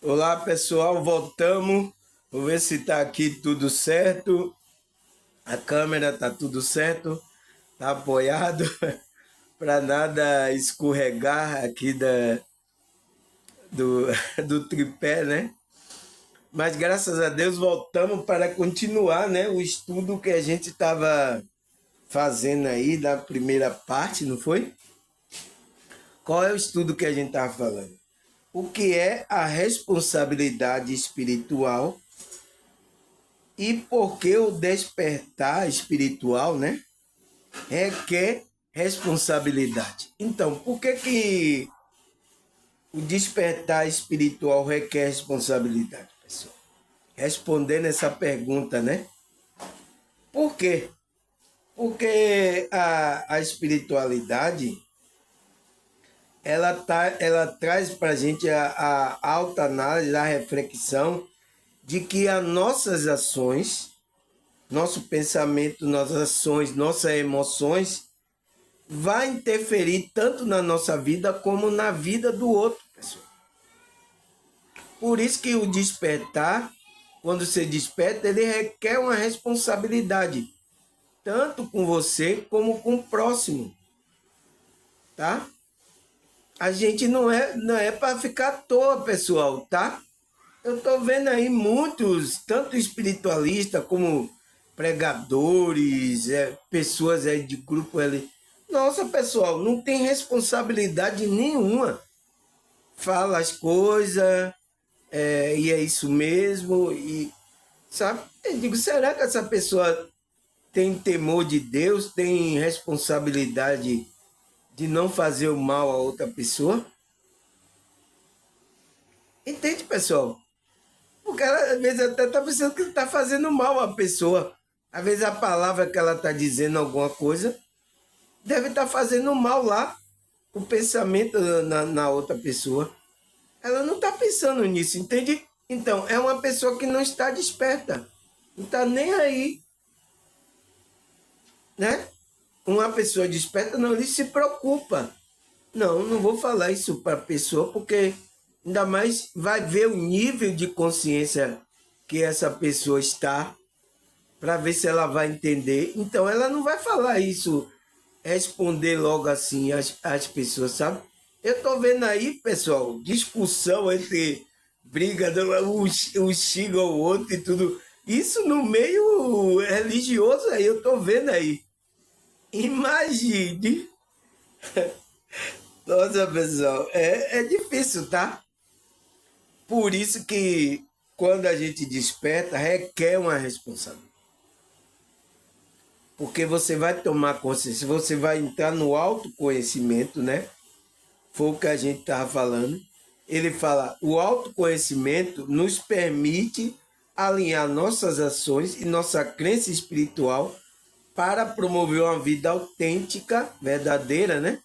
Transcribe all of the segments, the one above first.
Olá pessoal, voltamos. Vou ver se tá aqui tudo certo. A câmera tá tudo certo, tá apoiado para nada escorregar aqui do, do tripé, né? Mas graças a Deus voltamos para continuar, né? O estudo que a gente estava fazendo aí da primeira parte, não foi? Qual é o estudo que a gente estava falando? O que é a responsabilidade espiritual e por que o despertar espiritual, né, requer responsabilidade. Então, por que o despertar espiritual requer responsabilidade, pessoal? Respondendo essa pergunta, né? Por quê? Porque a espiritualidade ela traz para a gente a alta análise, a reflexão de que as nossas ações, nosso pensamento, nossas ações, nossas emoções vai interferir tanto na nossa vida como na vida do outro, pessoal. Por isso que o despertar, quando você desperta, ele requer uma responsabilidade, tanto com você como com o próximo, tá? A gente não é para ficar à toa, pessoal, tá? Eu tô vendo aí muitos, tanto espiritualistas como pregadores, pessoas aí de grupo ali. Nossa, pessoal, não tem responsabilidade nenhuma. Fala as coisas, e é isso mesmo, e sabe? Eu digo, será que essa pessoa tem temor de Deus, tem responsabilidade de não fazer o mal a outra pessoa? Entende, pessoal? Porque ela, às vezes até está pensando que está fazendo mal à pessoa. Às vezes a palavra que ela está dizendo alguma coisa deve estar fazendo mal lá, o pensamento na outra pessoa. Ela não está pensando nisso, entende? Então, é uma pessoa que não está desperta. Não está nem aí, né? Uma pessoa desperta não ele se preocupa. Não, não vou falar isso para a pessoa, porque ainda mais vai ver o nível de consciência que essa pessoa está, para ver se ela vai entender. Então, ela não vai falar isso, responder logo assim às pessoas, sabe? Eu estou vendo aí, pessoal, discussão entre briga, um xinga o outro e tudo. Isso no meio religioso aí, eu estou vendo aí. Imagine. Nossa, pessoal, é difícil, tá? Por isso que quando a gente desperta, requer uma responsabilidade. Porque você vai tomar consciência, você vai entrar no autoconhecimento, né? Foi o que a gente estava falando. Ele fala, o autoconhecimento nos permite alinhar nossas ações e nossa crença espiritual para promover uma vida autêntica, verdadeira, né?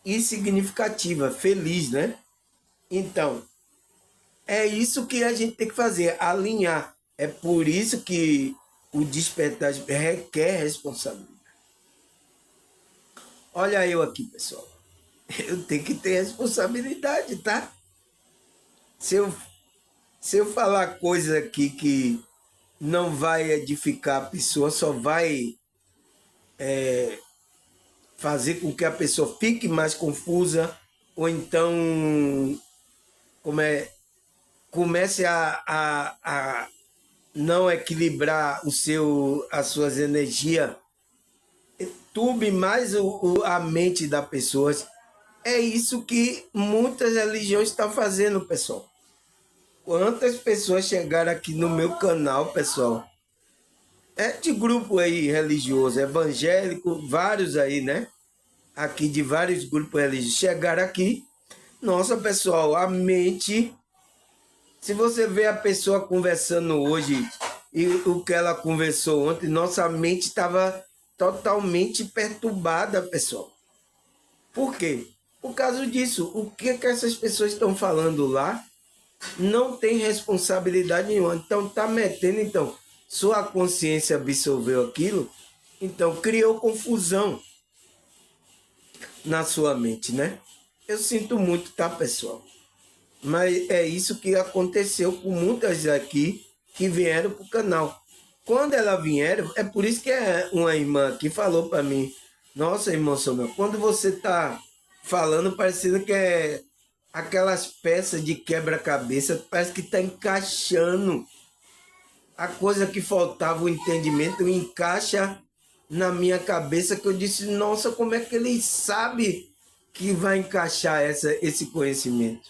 E significativa, feliz, né? Então, é isso que a gente tem que fazer, alinhar. É por isso que o despertar requer responsabilidade. Olha eu aqui, pessoal. Eu tenho que ter responsabilidade, tá? Se eu, se eu falar coisa aqui que não vai edificar a pessoa, só vai fazer com que a pessoa fique mais confusa, ou então como é, comece a não equilibrar as suas energias, tube mais a mente da pessoa. É isso que muitas religiões estão fazendo, pessoal. Quantas pessoas chegaram aqui no meu canal, pessoal? É de grupo aí religioso, evangélico, vários aí, né? Aqui de vários grupos religiosos chegaram aqui. Nossa, pessoal, a mente. Se você vê a pessoa conversando hoje e o que ela conversou ontem, nossa mente estava totalmente perturbada, pessoal. Por quê? Por causa disso, o que essas pessoas estão falando lá não tem responsabilidade nenhuma. Então tá metendo, então, sua consciência absorveu aquilo, então criou confusão na sua mente, né? Eu sinto muito, tá, pessoal? Mas é isso que aconteceu com muitas aqui que vieram para o canal. Quando elas vieram, é por isso que uma irmã aqui falou para mim, nossa, irmão Samuel, quando você está falando, parecendo que é aquelas peças de quebra-cabeça, parece que está encaixando. A coisa que faltava, o entendimento, encaixa na minha cabeça, que eu disse, nossa, como é que ele sabe que vai encaixar esse conhecimento?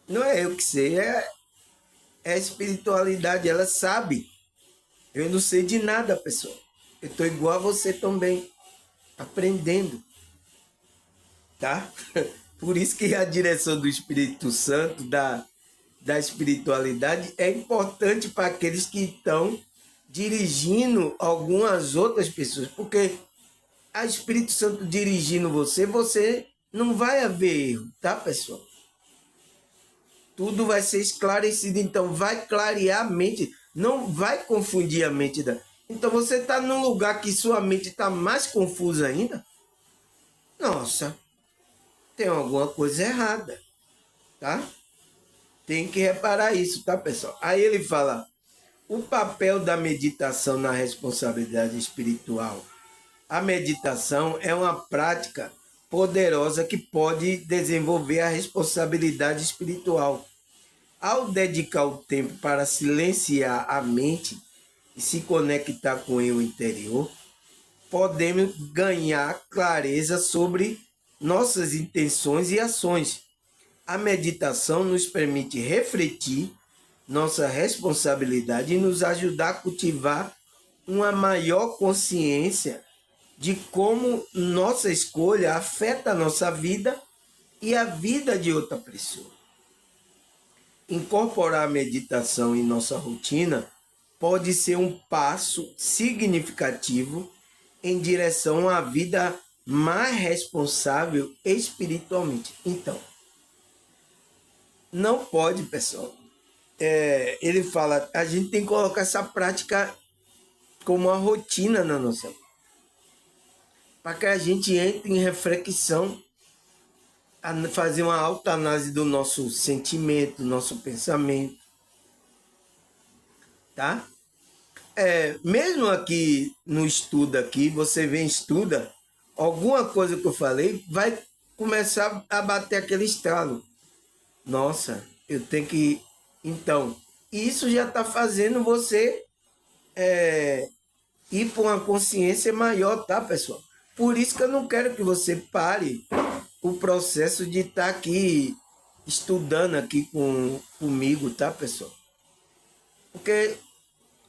Não é eu que sei, é a espiritualidade, ela sabe. Eu não sei de nada, pessoal. Eu estou igual a você também, aprendendo, tá? Por isso que a direção do Espírito Santo, da espiritualidade, é importante para aqueles que estão dirigindo algumas outras pessoas, porque a Espírito Santo dirigindo você, você não vai haver erro, tá, pessoal? Tudo vai ser esclarecido, então vai clarear a mente, não vai confundir a mente da. Então você está num lugar que sua mente está mais confusa ainda? Nossa, tem alguma coisa errada, tá? Tem que reparar isso, tá, pessoal? Aí ele fala, o papel da meditação na responsabilidade espiritual. A meditação é uma prática poderosa que pode desenvolver a responsabilidade espiritual. Ao dedicar o tempo para silenciar a mente e se conectar com o eu interior, podemos ganhar clareza sobre nossas intenções e ações. A meditação nos permite refletir nossa responsabilidade e nos ajudar a cultivar uma maior consciência de como nossa escolha afeta a nossa vida e a vida de outra pessoa. Incorporar a meditação em nossa rotina pode ser um passo significativo em direção à vida mais responsável espiritualmente. Então, não pode, pessoal. Ele fala, a gente tem que colocar essa prática como uma rotina na nossa vida, para que a gente entre em reflexão, a fazer uma autoanálise do nosso sentimento, do nosso pensamento, tá? Mesmo aqui no estudo aqui, você vem estuda, alguma coisa que eu falei vai começar a bater aquele estralo. Nossa, eu tenho que... Então, isso já está fazendo você ir para uma consciência maior, tá, pessoal? Por isso que eu não quero que você pare o processo de estar aqui estudando aqui comigo, tá, pessoal? Porque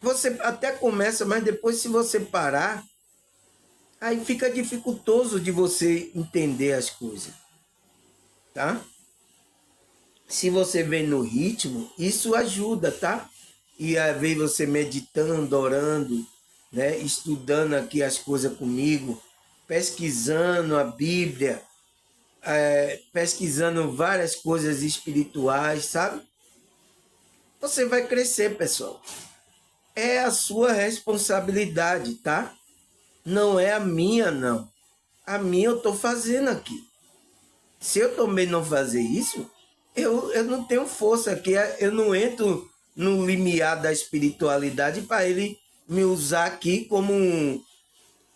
você até começa, mas depois, se você parar, aí fica dificultoso de você entender as coisas, tá? Se você vem no ritmo, isso ajuda, tá? E às vezes você meditando, orando, né? Estudando aqui as coisas comigo, pesquisando a Bíblia, pesquisando várias coisas espirituais, sabe? Você vai crescer, pessoal. É a sua responsabilidade, tá? Não é a minha, não. A minha eu estou fazendo aqui. Se eu também não fazer isso, eu não tenho força aqui. Eu não entro no limiar da espiritualidade para ele me usar aqui como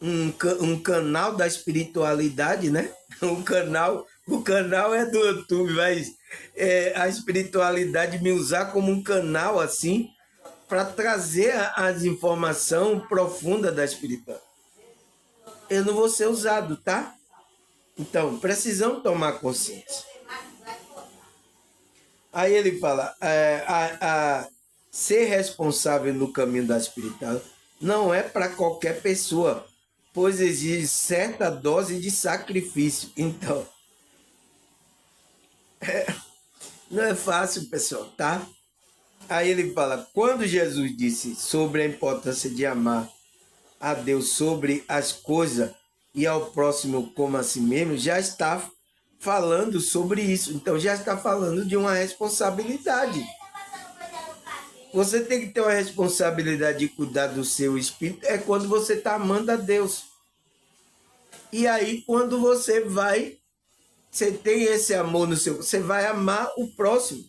um canal da espiritualidade, né? O canal é do YouTube, mas a espiritualidade me usar como um canal assim para trazer as informações profundas da espiritualidade. Eu não vou ser usado, tá? Então, precisamos tomar consciência. Aí ele fala, ser responsável no caminho da espiritualidade não é para qualquer pessoa, pois exige certa dose de sacrifício. Então, não é fácil, pessoal, tá? Aí ele fala, quando Jesus disse sobre a importância de amar a Deus sobre as coisas e ao próximo como a si mesmo, já está falando sobre isso. Então, já está falando de uma responsabilidade. Você tem que ter uma responsabilidade de cuidar do seu espírito, é quando você está amando a Deus. E aí, quando você vai você tem esse amor no seu, você vai amar o próximo.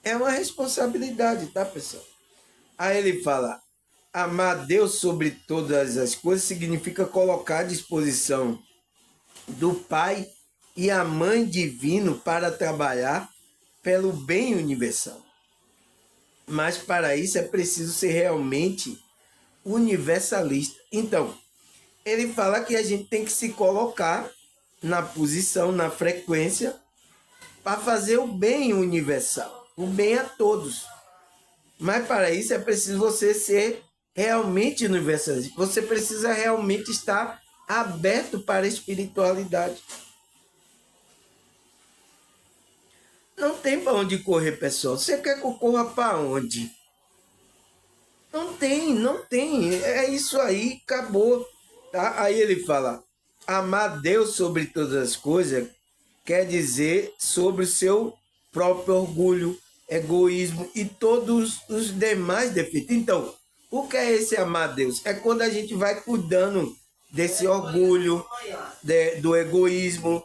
É uma responsabilidade, tá, pessoal? Aí ele fala, amar Deus sobre todas as coisas significa colocar à disposição do Pai e a Mãe Divino para trabalhar pelo bem universal. Mas para isso é preciso ser realmente universalista. Então, ele fala que a gente tem que se colocar na posição, na frequência, para fazer o bem universal, o bem a todos. Mas para isso é preciso você ser realmente universalista. Você precisa realmente estar aberto para a espiritualidade. Não tem para onde correr, pessoal. Você quer que eu corra para onde? Não tem, não tem. É isso aí, acabou. Tá? Aí ele fala, amar Deus sobre todas as coisas quer dizer sobre o seu próprio orgulho, egoísmo e todos os demais defeitos. Então, o que é esse amar Deus? É quando a gente vai cuidando desse orgulho, do egoísmo,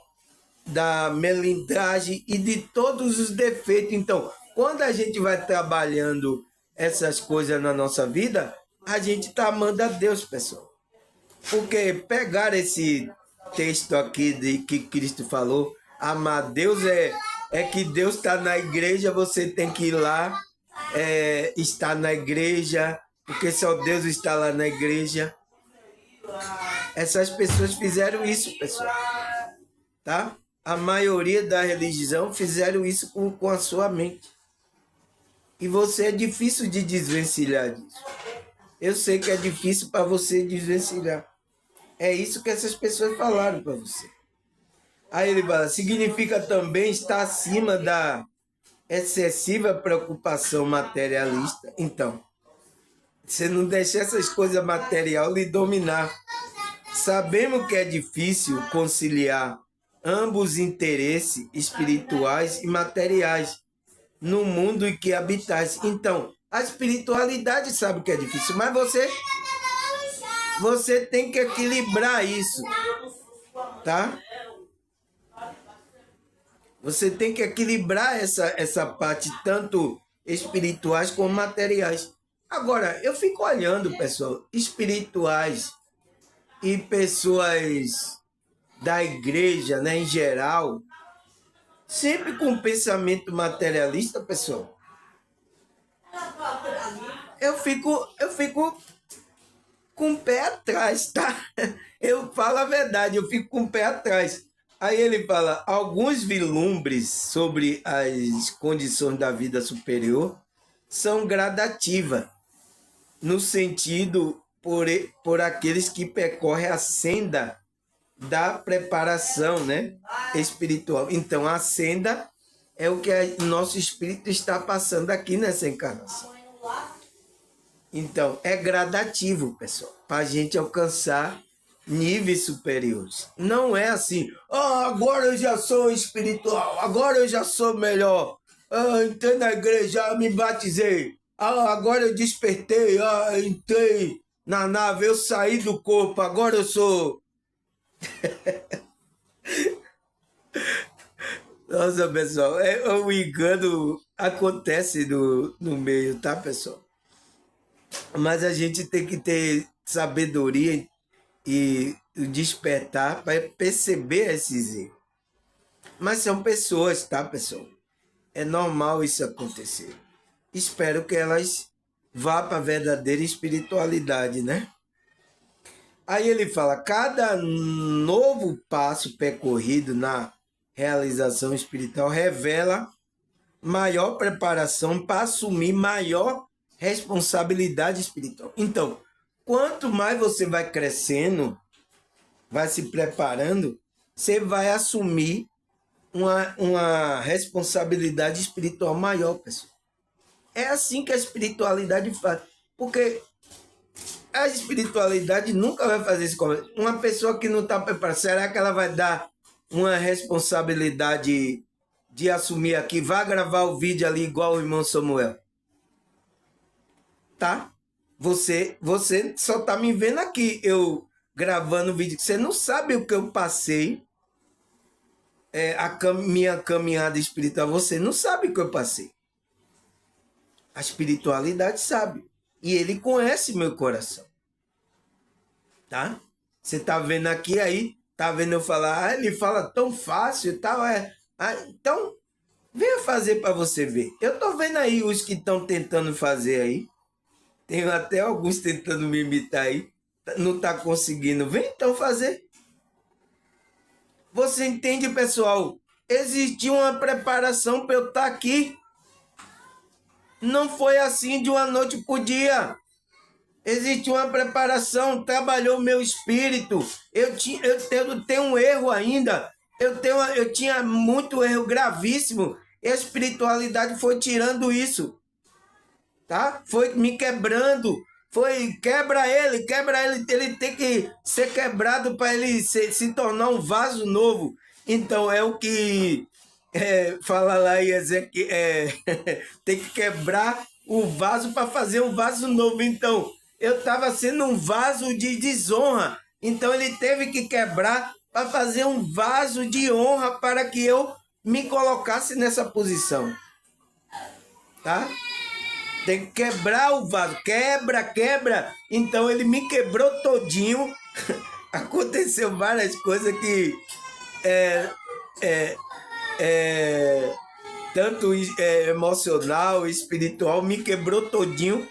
da melindragem e de todos os defeitos. Então, quando a gente vai trabalhando essas coisas na nossa vida, a gente está amando a Deus, pessoal. Porque pegar esse texto aqui de que Cristo falou, amar Deus é que Deus está na igreja, você tem que ir lá, estar na igreja, porque só Deus está lá na igreja. Essas pessoas fizeram isso, pessoal. Tá? A maioria da religião fizeram isso com a sua mente. E você é difícil de desvencilhar disso. Eu sei que é difícil para você desvencilhar. É isso que essas pessoas falaram para você. Aí ele fala, significa também estar acima da excessiva preocupação materialista. Então, você não deixa essas coisas materiais lhe dominar. Sabemos que é difícil conciliar ambos interesses espirituais e materiais no mundo em que habitais. Então, a espiritualidade sabe que é difícil, mas você tem que equilibrar isso, tá? Você tem que equilibrar essa parte, tanto espirituais como materiais. Agora, eu fico olhando, pessoal, espirituais e pessoas da igreja, né, em geral, sempre com pensamento materialista, pessoal. Eu fico com o pé atrás, tá? Eu falo a verdade, eu fico com o pé atrás. Aí ele fala, alguns vislumbres sobre as condições da vida superior são gradativas, no sentido por aqueles que percorrem a senda da preparação, né, espiritual. Então, a senda é o que o nosso espírito está passando aqui nessa encarnação. Então, é gradativo, pessoal, para a gente alcançar níveis superiores. Não é assim, agora eu já sou espiritual, agora eu já sou melhor, entrei na igreja, me batizei, agora eu despertei, entrei na nave, eu saí do corpo, agora eu sou... Nossa, pessoal, o engano acontece no meio, tá, pessoal? Mas a gente tem que ter sabedoria e despertar para perceber esses erros. Mas são pessoas, tá, pessoal? É normal isso acontecer. Espero que elas vá para a verdadeira espiritualidade, né? Aí ele fala, cada novo passo percorrido na realização espiritual revela maior preparação para assumir maior responsabilidade espiritual. Então, quanto mais você vai crescendo, vai se preparando, você vai assumir uma responsabilidade espiritual maior, pessoal. É assim que a espiritualidade faz. Porque a espiritualidade nunca vai fazer isso. Uma pessoa que não está preparada, será que ela vai dar uma responsabilidade de assumir aqui? Vai gravar o vídeo ali igual o irmão Samuel. Tá? Você só tá me vendo aqui, eu gravando o vídeo. Você não sabe o que eu passei minha caminhada espiritual, você não sabe o que eu passei. A espiritualidade sabe. E ele conhece meu coração. Tá? Você tá vendo aqui aí, tá vendo eu falar, ele fala tão fácil e tal, então, venha fazer para você ver. Eu tô vendo aí os que estão tentando fazer aí. Tem até alguns tentando me imitar aí. Não tá conseguindo. Vem então fazer. Você entende, pessoal? Existiu uma preparação para eu estar aqui. Não foi assim de uma noite para o dia. Existe uma preparação, trabalhou meu espírito. Eu tenho um erro ainda. Eu tinha muito erro gravíssimo. E a espiritualidade foi tirando isso. Tá? Foi me quebrando. Quebra ele. Ele tem que ser quebrado para ele se tornar um vaso novo. Então é o que fala lá em Ezequiel, tem que quebrar o vaso para fazer um vaso novo. Então, eu estava sendo um vaso de desonra. Então, ele teve que quebrar para fazer um vaso de honra para que eu me colocasse nessa posição. Tá? Tem que quebrar o vaso. Quebra. Então, ele me quebrou todinho. Aconteceu várias coisas que tanto emocional, espiritual, me quebrou todinho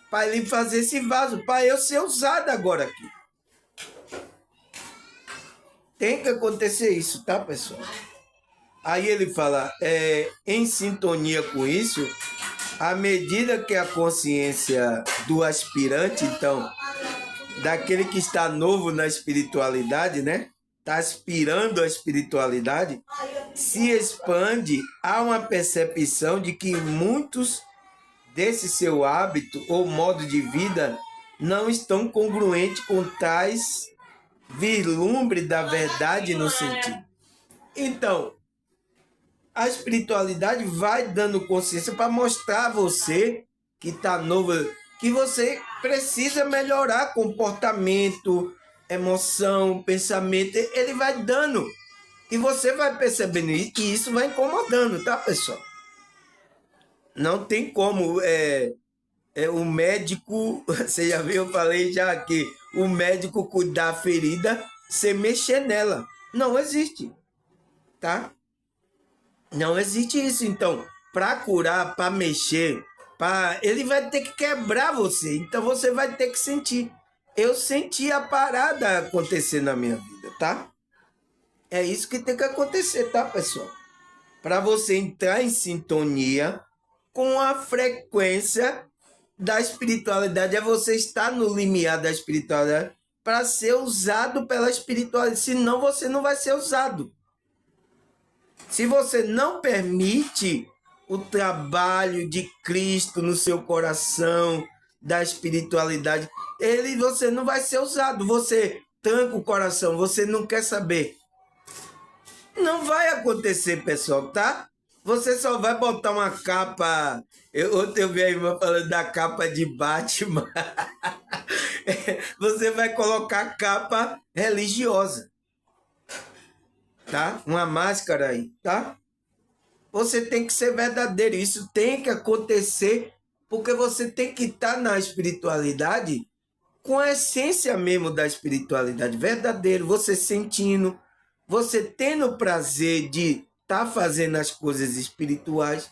para ele fazer esse vaso, para eu ser usado agora aqui. Tem que acontecer isso, tá, pessoal? Aí ele fala, em sintonia com isso, à medida que a consciência do aspirante, então, daquele que está novo na espiritualidade, né? Está aspirando à espiritualidade, se expande, há uma percepção de que muitos desse seu hábito ou modo de vida não estão congruentes com tais vislumbre da verdade no sentido. Então, a espiritualidade vai dando consciência para mostrar a você que está novo, que você precisa melhorar comportamento, emoção, pensamento. Ele vai dando. E você vai percebendo isso, e isso vai incomodando, tá, pessoal? Não tem como. O médico, você já viu, eu falei já que o médico cuidar da ferida sem mexer nela. Não existe, tá? Não existe isso. Então, para curar, para mexer, ele vai ter que quebrar você. Então, você vai ter que sentir. Eu senti a parada acontecer na minha vida, tá? É isso que tem que acontecer, tá, pessoal? Para você entrar em sintonia com a frequência da espiritualidade, é você estar no limiar da espiritualidade para ser usado pela espiritualidade. Senão, você não vai ser usado. Se você não permite o trabalho de Cristo no seu coração, da espiritualidade, você não vai ser usado. Você tranca o coração, você não quer saber. Não vai acontecer, pessoal, tá? Você só vai botar uma capa. Ontem eu vi a irmã falando da capa de Batman. Você vai colocar capa religiosa. Tá? Uma máscara aí, tá? Você tem que ser verdadeiro. Isso tem que acontecer porque você tem que estar na espiritualidade com a essência mesmo da espiritualidade. Verdadeiro, você sentindo, você tendo o prazer de estar fazendo as coisas espirituais.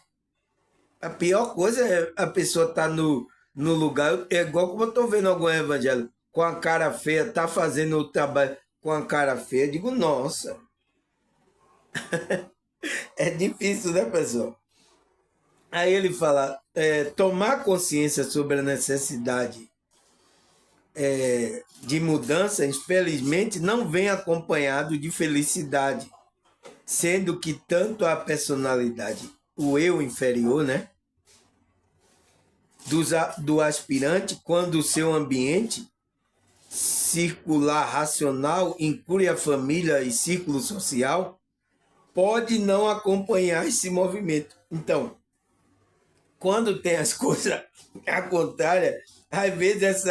A pior coisa é a pessoa estar no lugar, é igual como eu estou vendo algum evangelho, com a cara feia, tá fazendo o trabalho com a cara feia. Eu digo, nossa, é difícil, né, pessoal? Aí ele fala, tomar consciência sobre a necessidade de mudança, infelizmente, não vem acompanhado de felicidade, sendo que tanto a personalidade, o eu inferior, né, do aspirante, quando o seu ambiente circular racional inclui a família e círculo social, pode não acompanhar esse movimento. Então, quando tem as coisas à contrária, às vezes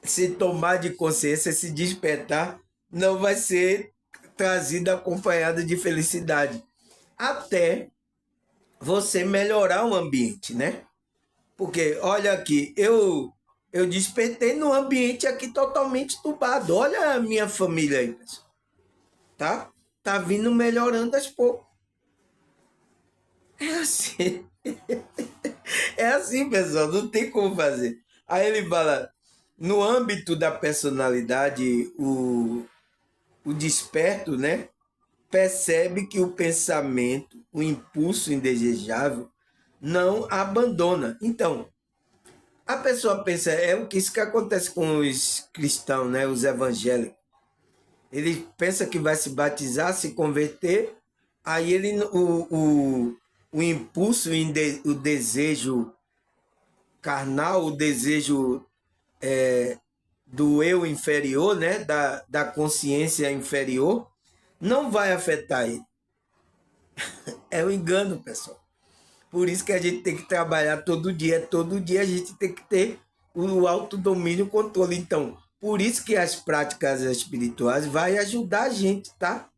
se tomar de consciência, se despertar, não vai ser trazido acompanhado de felicidade. Até você melhorar o ambiente, né? Porque, olha aqui, eu despertei num ambiente aqui totalmente turbado. Olha a minha família aí, pessoal. Tá? Tá vindo melhorando aos poucos. É assim. É assim, pessoal. Não tem como fazer. Aí ele fala, no âmbito da personalidade, o desperto, né? Percebe que o pensamento, o impulso indesejável, não abandona. Então, a pessoa pensa, é o que isso que acontece com os cristãos, né? Os evangélicos. Ele pensa que vai se batizar, se converter, aí ele o impulso, o desejo carnal, o desejo do eu inferior, né? Da consciência inferior, não vai afetar ele. É um engano, pessoal. Por isso que a gente tem que trabalhar todo dia a gente tem que ter o autodomínio, o controle. Então, por isso que as práticas espirituais vai ajudar a gente, tá?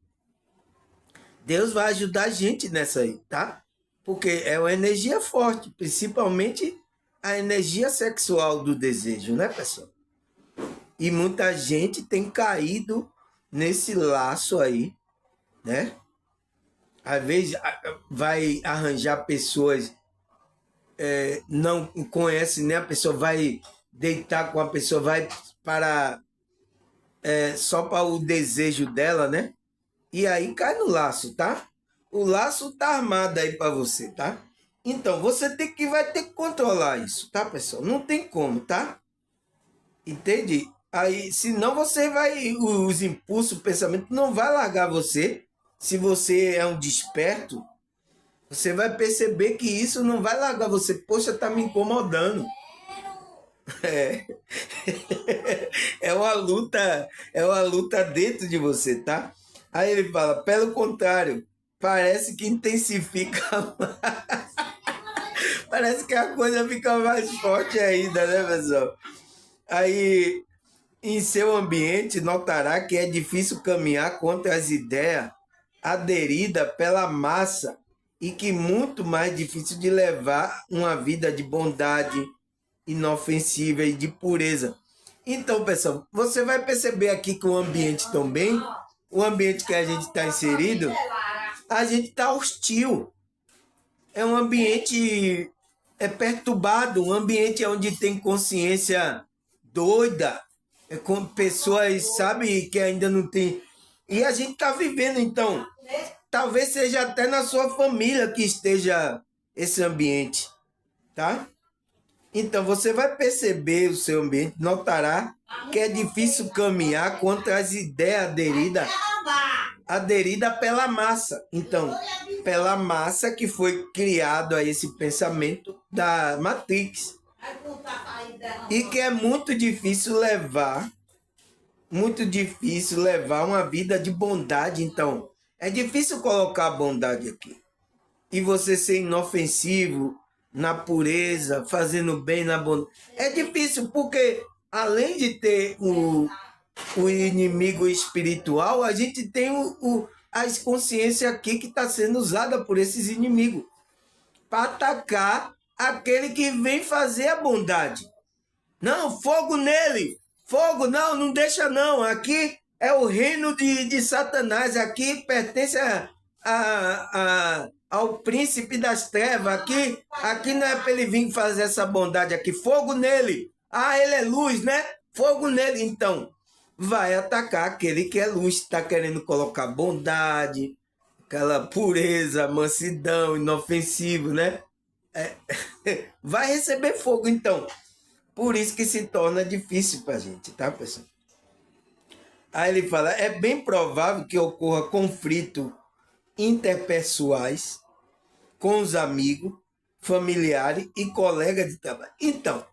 Deus vai ajudar a gente nessa aí, tá? Porque é uma energia forte, principalmente a energia sexual do desejo, né, pessoal? E muita gente tem caído nesse laço aí, né? Às vezes vai arranjar pessoas não conhece, né? A pessoa vai deitar com a pessoa, vai para só para o desejo dela, né? E aí cai no laço, tá? O laço tá armado aí para você, tá? Então você vai ter que controlar isso, tá, pessoal? Não tem como, tá? Entende? Aí, senão você vai, os impulsos, o pensamento não vai largar você. Se você é um desperto, você vai perceber que isso não vai largar você. Poxa, tá me incomodando. É, é uma luta dentro de você, tá? Aí ele fala, pelo contrário, parece que intensifica, parece que a coisa fica mais forte ainda, né, pessoal? Aí, em seu ambiente, notará que é difícil caminhar contra as ideias aderidas pela massa e que muito mais difícil de levar uma vida de bondade, inofensiva e de pureza. Então, pessoal, você vai perceber aqui que o ambiente também, o ambiente que a gente está inserido, a gente está hostil. É um ambiente perturbado, um ambiente onde tem consciência doida, com pessoas, sabe, que ainda não tem. E a gente está vivendo, então, talvez seja até na sua família que esteja esse ambiente, tá? Então você vai perceber o seu ambiente, notará que é difícil caminhar contra as ideias aderida pela massa. Então, pela massa que foi criado a esse pensamento da Matrix. E que é muito difícil levar uma vida de bondade. Então, é difícil colocar a bondade aqui. E você ser inofensivo na pureza, fazendo bem na bondade. É difícil porque, além de ter o inimigo espiritual, a gente tem a consciência aqui que está sendo usada por esses inimigos para atacar aquele que vem fazer a bondade. Não, fogo nele! Fogo, não, não deixa não. Aqui é o reino de Satanás. Aqui pertence ao príncipe das trevas. Aqui não é para ele vir fazer essa bondade aqui. Fogo nele. Ah, ele é luz, né? Fogo nele. Então, vai atacar aquele que é luz. Está querendo colocar bondade, aquela pureza, mansidão, inofensivo, né? Vai receber fogo, então. Por isso que se torna difícil para a gente, tá, pessoal? Aí ele fala, é bem provável que ocorra conflito interpessoais com os amigos, familiares e colegas de trabalho. Então,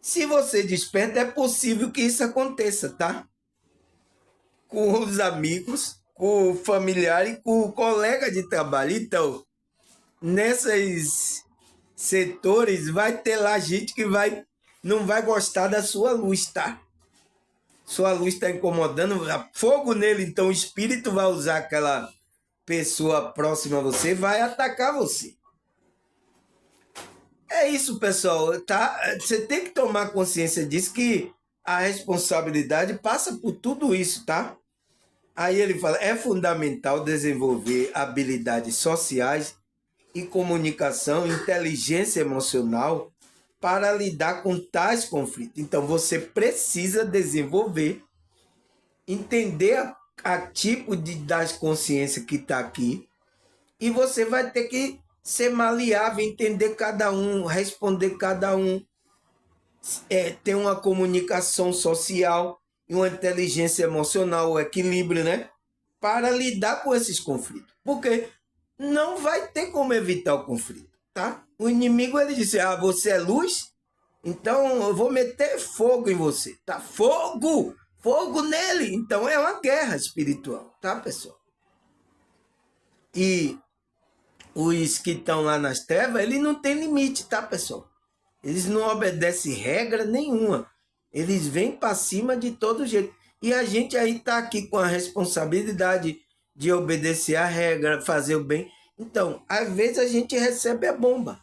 se você desperta, é possível que isso aconteça, tá? Com os amigos, com o familiar e com o colega de trabalho. Então, nesses setores, vai ter lá gente que não vai gostar da sua luz, tá? Sua luz está incomodando, fogo nele, então o espírito vai usar aquela pessoa próxima a você, vai atacar você. É isso, pessoal, tá? Você tem que tomar consciência disso, que a responsabilidade passa por tudo isso, tá? Aí ele fala, é fundamental desenvolver habilidades sociais e comunicação, inteligência emocional para lidar com tais conflitos. Então você precisa desenvolver, entender a tipo das consciências que está aqui, e você vai ter que ser maleável, entender cada um, responder cada um, ter uma comunicação social e uma inteligência emocional, o equilíbrio, né? Para lidar com esses conflitos. Porque não vai ter como evitar o conflito, tá? O inimigo, ele disse, você é luz? Então eu vou meter fogo em você, tá? Fogo! Fogo nele! Então é uma guerra espiritual, tá, pessoal? E os que estão lá nas trevas, ele não tem limite, tá, pessoal? Eles não obedecem regra nenhuma. Eles vêm para cima de todo jeito. E a gente aí está aqui com a responsabilidade de obedecer a regra, fazer o bem. Então, às vezes a gente recebe a bomba.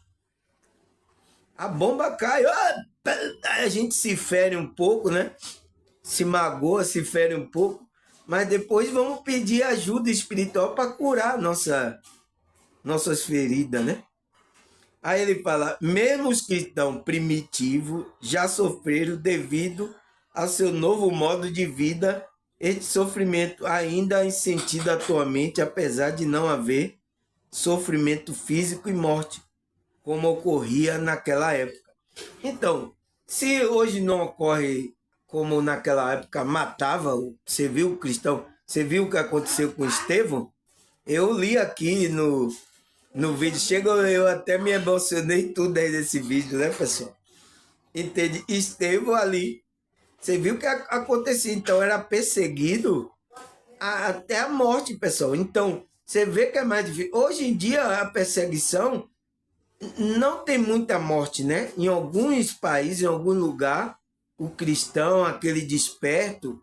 A bomba cai, a gente se fere um pouco, né? Se magoa, se fere um pouco. Mas depois vamos pedir ajuda espiritual para curar nossas feridas, né? Aí ele fala, mesmo os cristãos primitivos já sofreram devido ao seu novo modo de vida. Este sofrimento ainda é sentido atualmente, apesar de não haver sofrimento físico e morte, como ocorria naquela época. Então, se hoje não ocorre como naquela época, matava, você viu o cristão, você viu o que aconteceu com Estevão? Eu li aqui no vídeo, chega, eu até me emocionei tudo aí nesse vídeo, né, pessoal? Entende? Estevão ali, você viu o que acontecia, então era perseguido até a morte, pessoal. Então, você vê que é mais difícil. Hoje em dia, a perseguição não tem muita morte, né? Em alguns países, em algum lugar, o cristão, aquele desperto,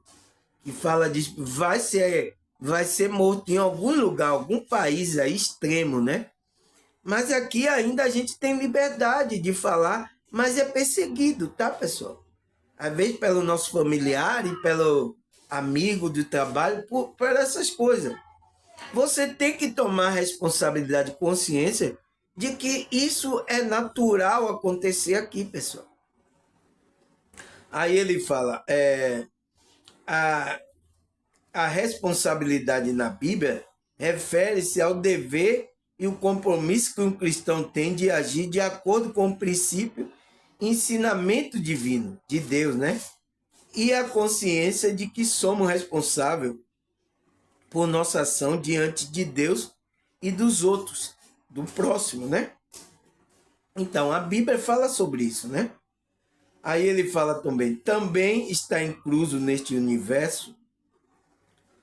que fala disso, vai ser morto em algum lugar, algum país aí extremo, né? Mas aqui ainda a gente tem liberdade de falar, mas é perseguido, tá, pessoal? Às vezes pelo nosso familiar e pelo amigo do trabalho, por essas coisas. Você tem que tomar responsabilidade, consciência de que isso é natural acontecer aqui, pessoal. Aí ele fala, a, a responsabilidade na Bíblia refere-se ao dever e o compromisso que um cristão tem de agir de acordo com o princípio e ensinamento divino de Deus, né? E a consciência de que somos responsáveis por nossa ação diante de Deus e dos outros, do próximo, né? Então, a Bíblia fala sobre isso, né? Aí ele fala também está incluso neste universo,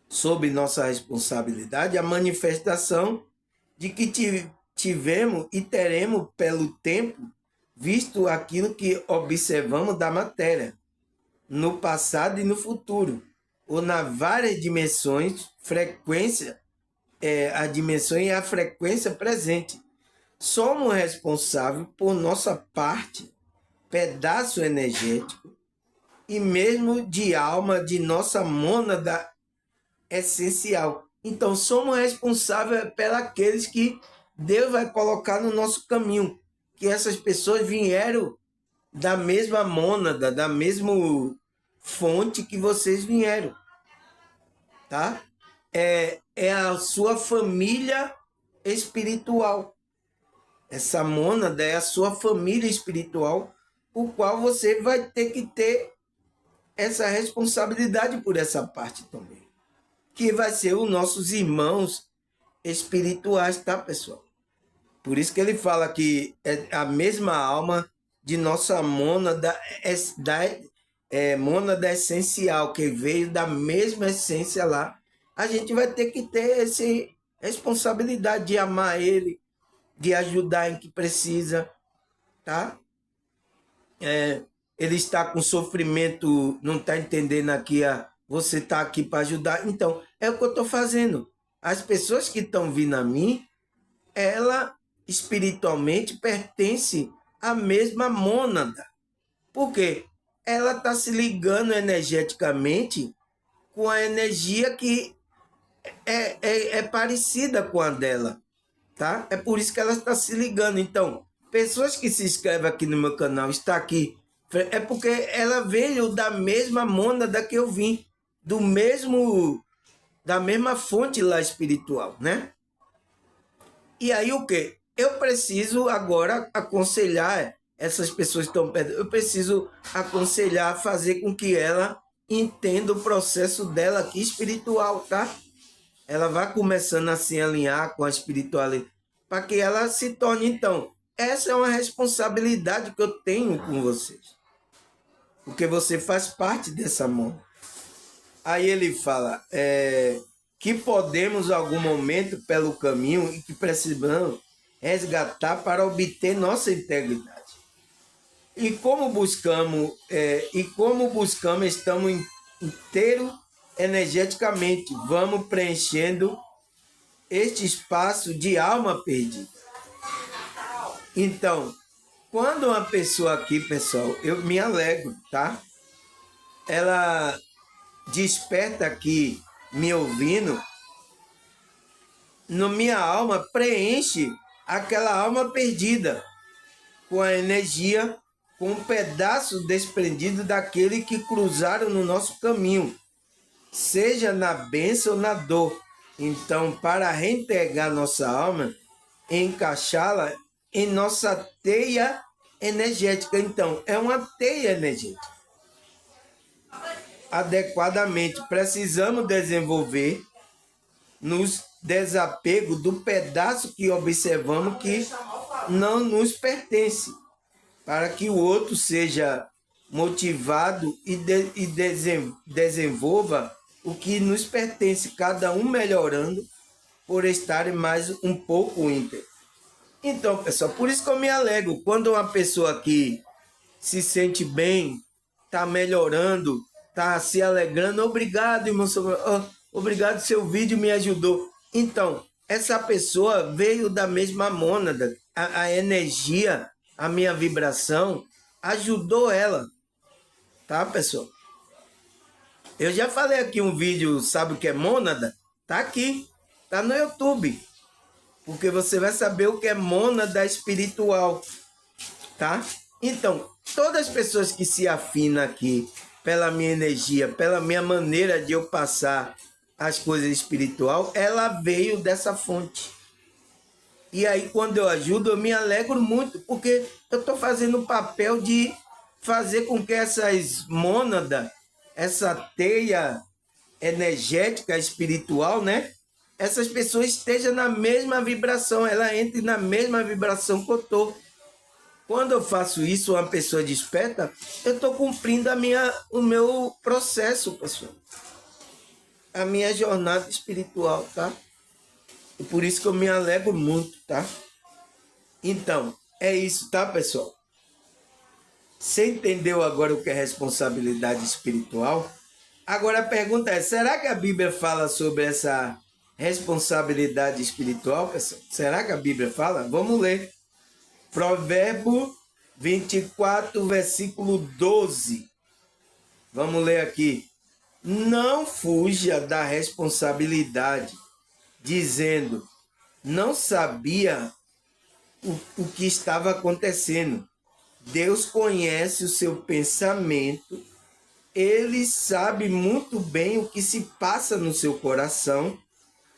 sob nossa responsabilidade, a manifestação de que tivemos e teremos pelo tempo visto aquilo que observamos da matéria, no passado e no futuro, ou nas várias dimensões, frequência, a dimensão e a frequência presente. Somos responsáveis por nossa parte, pedaço energético e mesmo de alma de nossa mônada essencial. Então, somos responsáveis pelos que Deus vai colocar no nosso caminho, que essas pessoas vieram da mesma mônada, da mesma fonte que vocês vieram, tá? É a sua família espiritual. Essa mônada é a sua família espiritual, o qual você vai ter que ter essa responsabilidade por essa parte também, que vai ser os nossos irmãos espirituais, tá, pessoal? Por isso que ele fala que é a mesma alma de nossa mônada, mônada essencial, que veio da mesma essência lá. A gente vai ter que ter essa responsabilidade de amar ele, de ajudar em que precisa, tá? ele está com sofrimento, não está entendendo aqui, você está aqui para ajudar. Então, é o que eu estou fazendo. As pessoas que estão vindo a mim, ela espiritualmente pertence à mesma mônada. Por quê? Ela está se ligando energeticamente com a energia que é parecida com a dela, tá? É por isso que ela está se ligando. Então, pessoas que se inscrevem aqui no meu canal, está aqui, é porque ela veio da mesma mônada que eu vim, da mesma fonte lá espiritual, né? E aí o quê? Eu preciso agora aconselhar essas pessoas que estão perto. Eu preciso aconselhar, fazer com que ela entenda o processo dela aqui espiritual, tá? Ela vai começando a se alinhar com a espiritualidade, para que ela se torne, então, essa é uma responsabilidade que eu tenho com vocês. Porque você faz parte dessa mão. Aí ele fala que podemos, em algum momento, pelo caminho, e que precisamos resgatar para obter nossa integridade. E como buscamos, estamos inteiros energeticamente, vamos preenchendo este espaço de alma perdida. Então, quando uma pessoa aqui, pessoal, eu me alegro, tá? Ela desperta aqui, me ouvindo, no minha alma, preenche aquela alma perdida com a energia, com um pedaço desprendido daquele que cruzaram no nosso caminho, seja na bênção ou na dor. Então, para reintegrar nossa alma, encaixá-la em nossa teia energética. Então, é uma teia energética. Adequadamente, precisamos desenvolver nos desapego do pedaço que observamos que não nos pertence, para que o outro seja motivado e desenvolva o que nos pertence, cada um melhorando por estar mais um pouco íntegro. Então, pessoal, por isso que eu me alegro quando uma pessoa aqui se sente bem, está melhorando, está se alegrando. Obrigado, irmão. Obrigado, seu vídeo me ajudou. Então, essa pessoa veio da mesma mônada. A energia, a minha vibração, ajudou ela. Tá, pessoal? Eu já falei aqui um vídeo, sabe o que é mônada? Tá aqui, tá no YouTube. Porque você vai saber o que é mônada espiritual, tá? Então, todas as pessoas que se afinam aqui pela minha energia, pela minha maneira de eu passar as coisas espiritual, ela veio dessa fonte. E aí, quando eu ajudo, eu me alegro muito, porque eu estou fazendo o papel de fazer com que essas mônadas, essa teia energética, espiritual, né? Essas pessoas estejam na mesma vibração, ela entre na mesma vibração que eu estou. Quando eu faço isso, uma pessoa desperta, eu estou cumprindo o meu processo, pessoal. A minha jornada espiritual, tá? E por isso que eu me alegro muito, tá? Então, é isso, tá, pessoal? Você entendeu agora o que é responsabilidade espiritual? Agora a pergunta é, será que a Bíblia fala sobre essa responsabilidade espiritual, pessoal? Será que a Bíblia fala? Vamos ler. Provérbio 24, versículo 12. Vamos ler aqui. Não fuja da responsabilidade, dizendo, não sabia o que estava acontecendo. Deus conhece o seu pensamento, ele sabe muito bem o que se passa no seu coração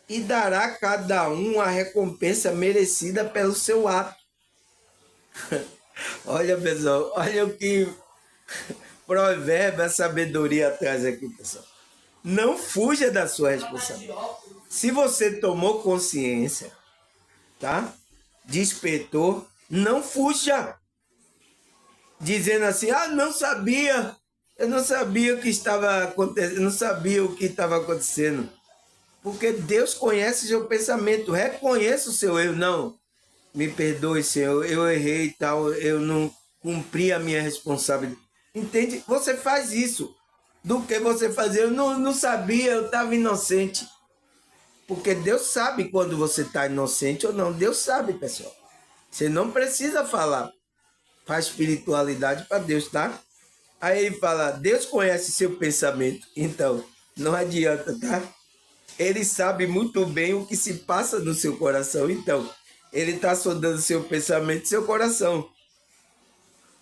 e dará a cada um a recompensa merecida pelo seu ato. Olha, pessoal, olha o que provérbio, a sabedoria traz aqui, pessoal. Não fuja da sua responsabilidade. Se você tomou consciência, tá? Despertou, não fuja. Dizendo assim, não sabia, eu não sabia o que estava acontecendo, eu não sabia o que estava acontecendo. Porque Deus conhece o seu pensamento, reconheça o seu erro. Não, me perdoe, Senhor, eu errei e tal, eu não cumpri a minha responsabilidade. Entende? Você faz isso do que você fazer. Eu não sabia, eu estava inocente. Porque Deus sabe quando você está inocente ou não. Deus sabe, pessoal. Você não precisa falar para a espiritualidade para Deus, tá? Aí ele fala, Deus conhece seu pensamento. Então, não adianta, tá? Ele sabe muito bem o que se passa no seu coração. Então, ele está sondando seu pensamento e seu coração.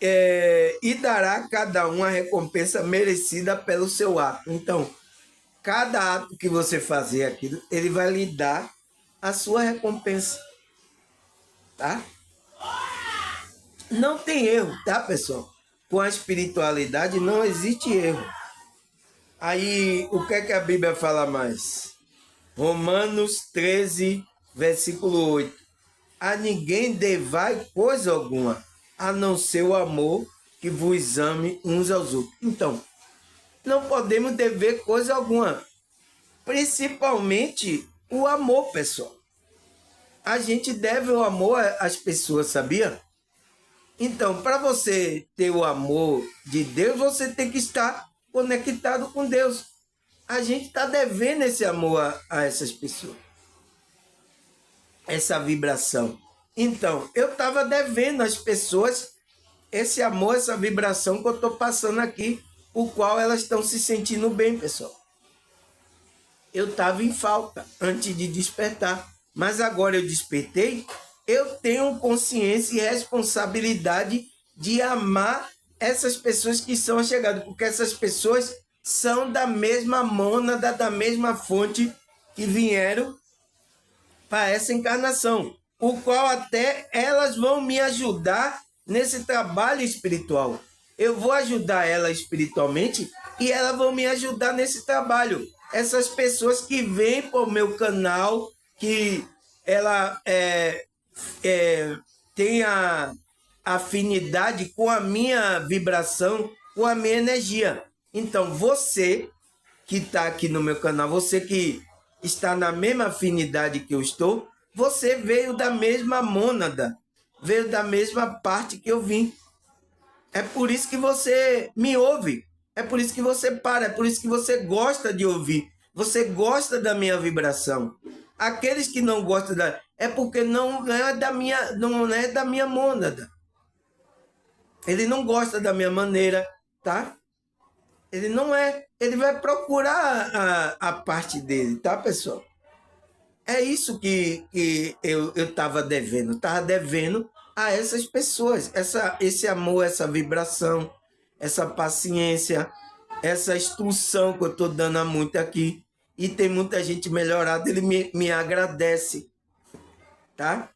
E dará a cada um a recompensa merecida pelo seu ato. Então, cada ato que você fazer aquilo, ele vai lhe dar a sua recompensa, tá? Não tem erro, tá, pessoal? Com a espiritualidade não existe erro. Aí, o que é que a Bíblia fala mais? Romanos 13, versículo 8. A ninguém devai coisa alguma, a não ser o amor que vos ame uns aos outros. Então, não podemos dever coisa alguma, principalmente o amor, pessoal. A gente deve o amor às pessoas, sabia? Então, para você ter o amor de Deus, você tem que estar conectado com Deus. A gente está devendo esse amor a essas pessoas, essa vibração. Então, eu estava devendo às pessoas esse amor, essa vibração que eu estou passando aqui, o qual elas estão se sentindo bem, pessoal. Eu estava em falta antes de despertar, mas agora eu despertei, eu tenho consciência e responsabilidade de amar essas pessoas que são chegadas, porque essas pessoas são da mesma mônada, da mesma fonte que vieram para essa encarnação, o qual até elas vão me ajudar nesse trabalho espiritual. Eu vou ajudar ela espiritualmente e elas vão me ajudar nesse trabalho. Essas pessoas que vêm para o meu canal, que ela tem a afinidade com a minha vibração, com a minha energia. Então, você que está aqui no meu canal, você que está na mesma afinidade que eu estou, você veio da mesma mônada, veio da mesma parte que eu vim. É por isso que você me ouve, é por isso que você para, é por isso que você gosta de ouvir, você gosta da minha vibração. Aqueles que não gostam é porque não é da minha mônada. Ele não gosta da minha maneira, tá? Ele não é. Ele vai procurar a parte dele, tá, pessoal? É isso que eu estava devendo. Estava devendo a essas pessoas. Esse amor, essa vibração, essa paciência, essa instrução que eu estou dando a muito aqui. E tem muita gente melhorada, ele me agradece, tá?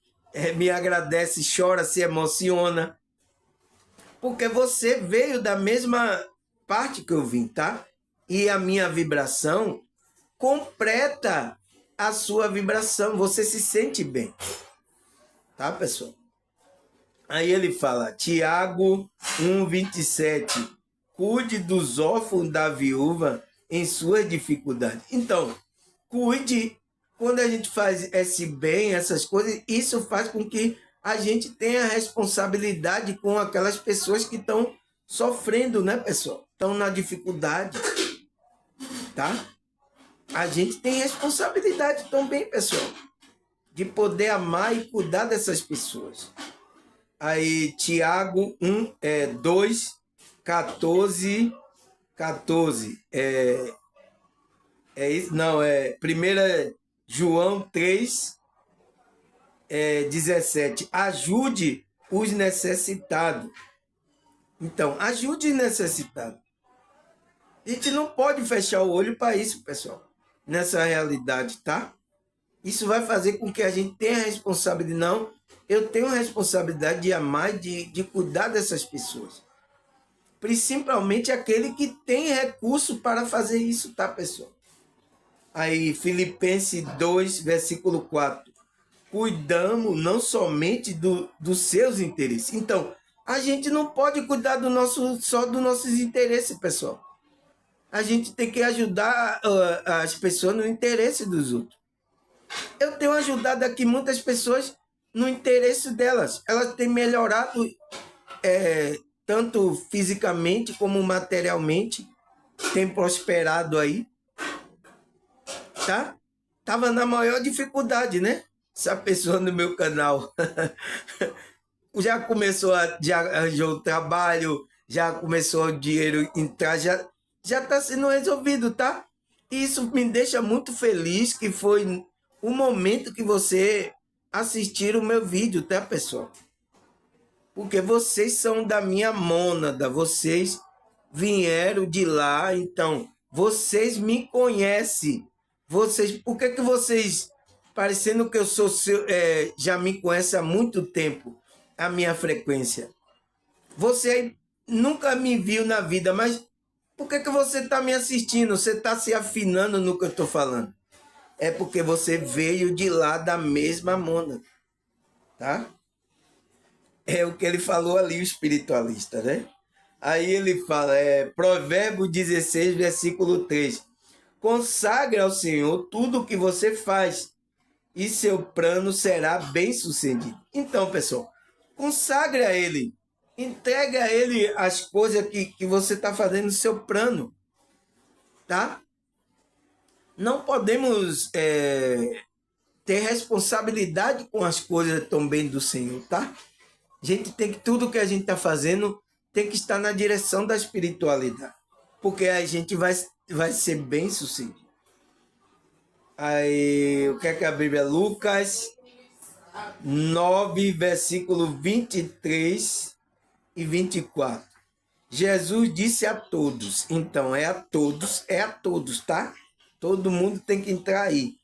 Me agradece, chora, se emociona. Porque você veio da mesma parte que eu vim, tá? E a minha vibração completa a sua vibração. Você se sente bem. Tá, pessoal? Aí ele fala, Tiago 1,27. Cuide dos órfãos da viúva em suas dificuldades. Então, cuide. Quando a gente faz esse bem, essas coisas, isso faz com que a gente tenha responsabilidade com aquelas pessoas que estão sofrendo, né, pessoal? Estão na dificuldade, tá? A gente tem responsabilidade também, pessoal, de poder amar e cuidar dessas pessoas. Aí, Tiago 2, 14, 14. Isso? Não, 1 João 3, 17. Ajude os necessitados. Então, ajude os necessitados. A gente não pode fechar o olho para isso, pessoal, nessa realidade, tá? Isso vai fazer com que a gente tenha responsabilidade. Não, eu tenho a responsabilidade de amar e de cuidar dessas pessoas. Principalmente aquele que tem recurso para fazer isso, tá, pessoal? Aí, Filipenses 2, versículo 4. Cuidamos não somente dos seus interesses. Então, a gente não pode cuidar só dos nossos interesses, pessoal. A gente tem que ajudar as pessoas no interesse dos outros. Eu tenho ajudado aqui muitas pessoas no interesse delas. Elas têm melhorado tanto fisicamente como materialmente, tem prosperado aí, tá? Tava na maior dificuldade, né? Essa pessoa no meu canal já começou já arranjou o trabalho, já começou o dinheiro entrar, já está sendo resolvido, tá? E isso me deixa muito feliz que foi o momento que você assistir o meu vídeo, tá, pessoal? Porque vocês são da minha mônada, vocês vieram de lá, então vocês me conhecem. Vocês, por que que vocês, parecendo que eu sou seu, já me conhece há muito tempo, a minha frequência? Você nunca me viu na vida, mas por que que você está me assistindo? Você está se afinando no que eu estou falando? É porque você veio de lá da mesma mônada, tá? É o que ele falou ali, o espiritualista, né? Aí ele fala, Provérbio 16, versículo 3. Consagre ao Senhor tudo o que você faz e seu plano será bem sucedido. Então, pessoal, consagre a Ele. Entregue a Ele as coisas que você está fazendo no seu plano, tá? Não podemos ter responsabilidade com as coisas também do Senhor, tá? A gente tem que, tudo que a gente está fazendo tem que estar na direção da espiritualidade, porque a gente vai ser bem sucedido. Aí, o que é que a Bíblia? Lucas 9, versículo 23 e 24. Jesus disse a todos, então é a todos, tá? Todo mundo tem que entrar aí.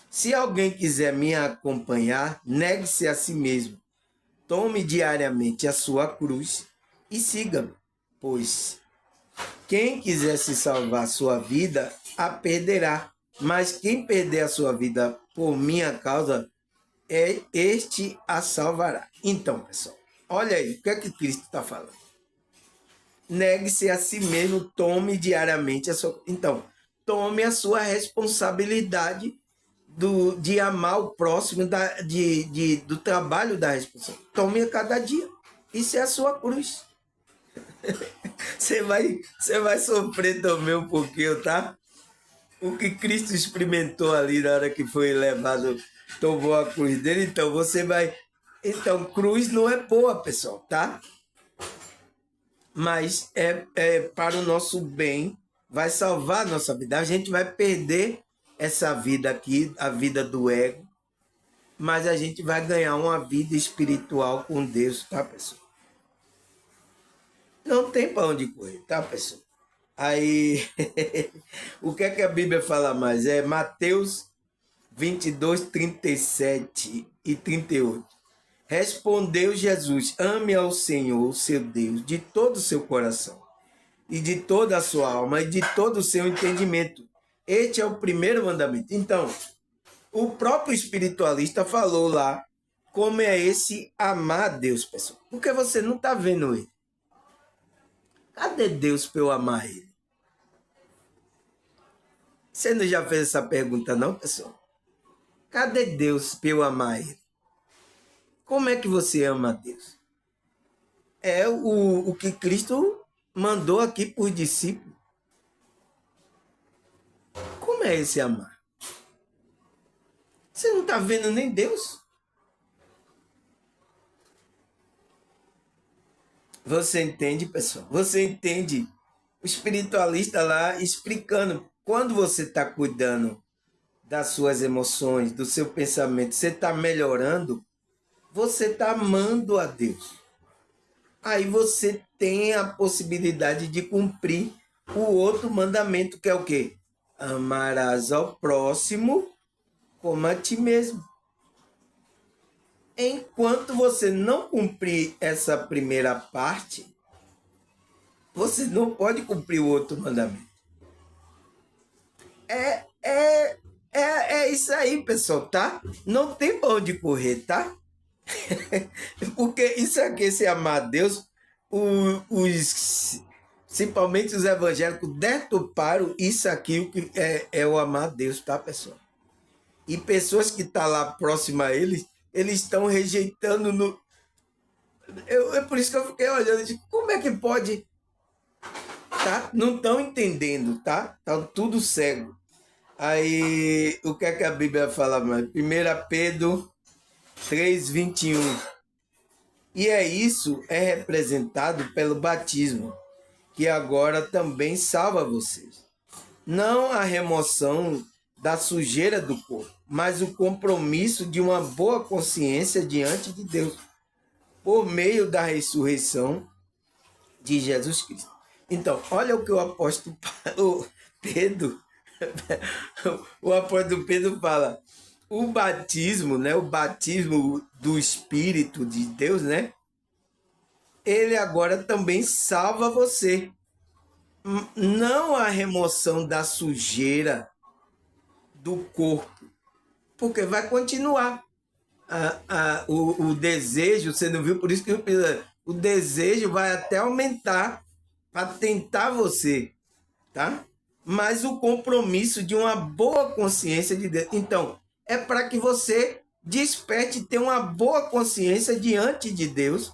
Se alguém quiser me acompanhar, negue-se a si mesmo. Tome diariamente a sua cruz e siga-me, pois quem quiser se salvar a sua vida, a perderá. Mas quem perder a sua vida por minha causa, este a salvará. Então, pessoal, olha aí, o que é que Cristo está falando? Negue-se a si mesmo, tome diariamente a sua... Então, tome a sua responsabilidade de amar o próximo, do trabalho da responsabilidade. Tome a cada dia. Isso é a sua cruz. Você vai sofrer também um pouquinho, tá? O que Cristo experimentou ali na hora que foi levado, tomou a cruz dele, então você vai... Então, cruz não é boa, pessoal, tá? Mas é para o nosso bem, vai salvar a nossa vida. A gente vai perder essa vida aqui, a vida do ego, mas a gente vai ganhar uma vida espiritual com Deus, tá, pessoal? Não tem para onde correr, tá, pessoal? Aí, o que é que a Bíblia fala mais? É Mateus 22, 37 e 38. Respondeu Jesus, ame ao Senhor, seu Deus, de todo o seu coração, e de toda a sua alma, e de todo o seu entendimento. Este é o primeiro mandamento. Então, o próprio espiritualista falou lá como é esse amar a Deus, pessoal. Porque você não está vendo ele. Cadê Deus para eu amar ele? Você não já fez essa pergunta, não, pessoal? Cadê Deus para eu amar ele? Como é que você ama a Deus? É o que Cristo mandou aqui para os discípulos. Como é esse amar? Você não está vendo nem Deus? Você entende, pessoal? Você entende? O espiritualista lá explicando. Quando você está cuidando das suas emoções, do seu pensamento, você está melhorando, você está amando a Deus. Aí você tem a possibilidade de cumprir o outro mandamento, que é o quê? Amarás ao próximo como a ti mesmo. Enquanto você não cumprir essa primeira parte, você não pode cumprir o outro mandamento. É isso aí, pessoal, tá? Não tem pra onde correr, tá? Porque isso aqui, esse amar a Deus, principalmente os evangélicos deturparam isso aqui, o que é o amar a Deus, tá, pessoal? E pessoas que estão lá próximas a eles estão rejeitando É por isso que eu fiquei olhando, de como é que pode, tá? Não estão entendendo, tá? Tá tudo cego. Aí, o que é que a Bíblia fala mais? 1 Pedro 3:21. E é isso é representado pelo batismo, que agora também salva vocês. Não a remoção da sujeira do corpo, mas o compromisso de uma boa consciência diante de Deus, por meio da ressurreição de Jesus Cristo. Então, olha o que o apóstolo o Pedro, o apóstolo Pedro fala. O batismo, né? O batismo do Espírito de Deus, né? Ele agora também salva você. Não a remoção da sujeira do corpo, porque vai continuar. O desejo, você não viu? Por isso que o desejo vai até aumentar para tentar você, tá? Mas o compromisso de uma boa consciência de Deus. Então, é para que você desperte e tenha uma boa consciência diante de Deus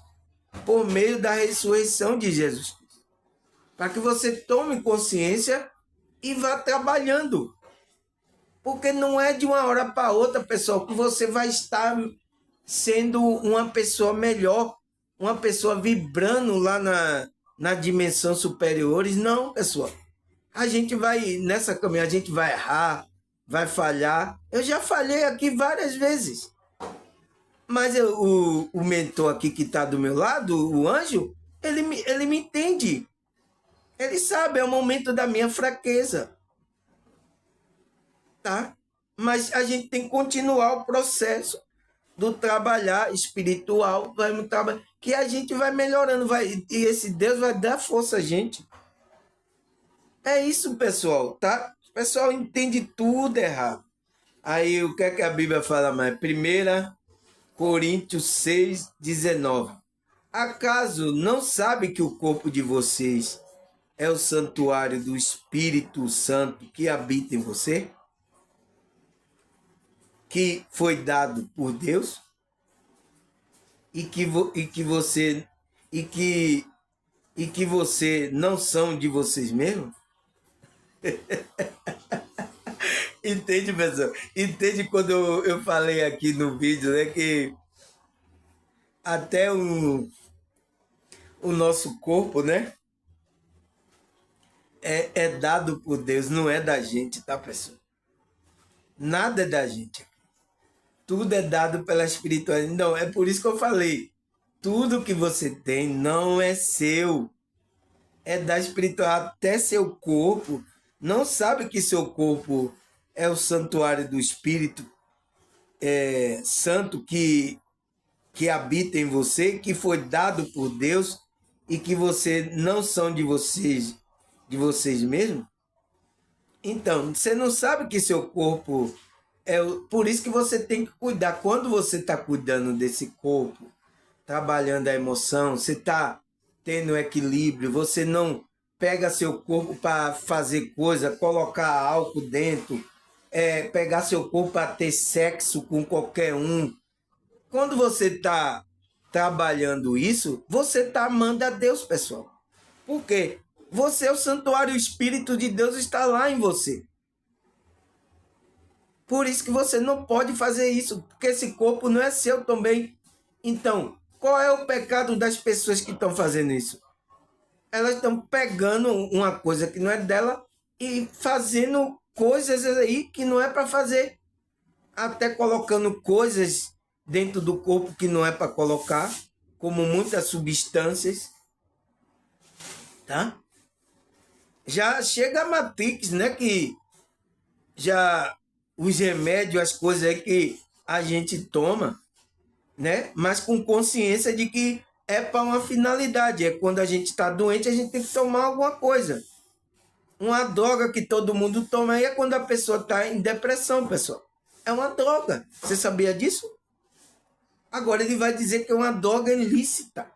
por meio da ressurreição de Jesus Cristo. Para que você tome consciência e vá trabalhando. Porque não é de uma hora para outra, pessoal, que você vai estar sendo uma pessoa melhor, uma pessoa vibrando lá na dimensão superiores. Não, pessoal. A gente vai, nessa caminhada, a gente vai errar, vai falhar. Eu já falhei aqui várias vezes. Mas o mentor aqui que está do meu lado, o anjo, ele me entende. Ele sabe, é o momento da minha fraqueza. Tá? Mas a gente tem que continuar o processo do trabalhar espiritual, que a gente vai melhorando, e esse Deus vai dar força a gente. É isso, pessoal, tá? O pessoal entende tudo errado. Aí o que é que a Bíblia fala mais? 1 Coríntios 6:19. Acaso não sabe que o corpo de vocês é o santuário do Espírito Santo que habita em você? Que foi dado por Deus? E que você não são de vocês mesmos? Entende, pessoal? Entende quando eu falei aqui no vídeo, né, que até o nosso corpo, né, é dado por Deus, não é da gente, tá, pessoal? Nada é da gente. Tudo é dado pela espiritualidade. Não, é por isso que eu falei. Tudo que você tem não é seu. É da espiritual. Até seu corpo. Não sabe que seu corpo é o santuário do Espírito Santo que habita em você, que foi dado por Deus e que você não são de vocês mesmos? Então, você não sabe que seu corpo por isso que você tem que cuidar. Quando você está cuidando desse corpo, trabalhando a emoção, você está tendo equilíbrio, você não pega seu corpo para fazer coisa, colocar álcool dentro, pegar seu corpo para ter sexo com qualquer um. Quando você está trabalhando isso, você está amando a Deus, pessoal. Por quê? Você é o santuário, o Espírito de Deus está lá em você. Por isso que você não pode fazer isso, porque esse corpo não é seu também. Então, qual é o pecado das pessoas que estão fazendo isso? Elas estão pegando uma coisa que não é dela e fazendo coisas aí que não é para fazer. Até colocando coisas dentro do corpo que não é para colocar, como muitas substâncias, tá? Já chega a Matrix, né? Que já os remédios, as coisas aí que a gente toma, né? Mas com consciência de que é para uma finalidade. É quando a gente está doente, a gente tem que tomar alguma coisa. Uma droga que todo mundo toma aí é quando a pessoa está em depressão, pessoal. É uma droga. Você sabia disso? Agora ele vai dizer que é uma droga ilícita.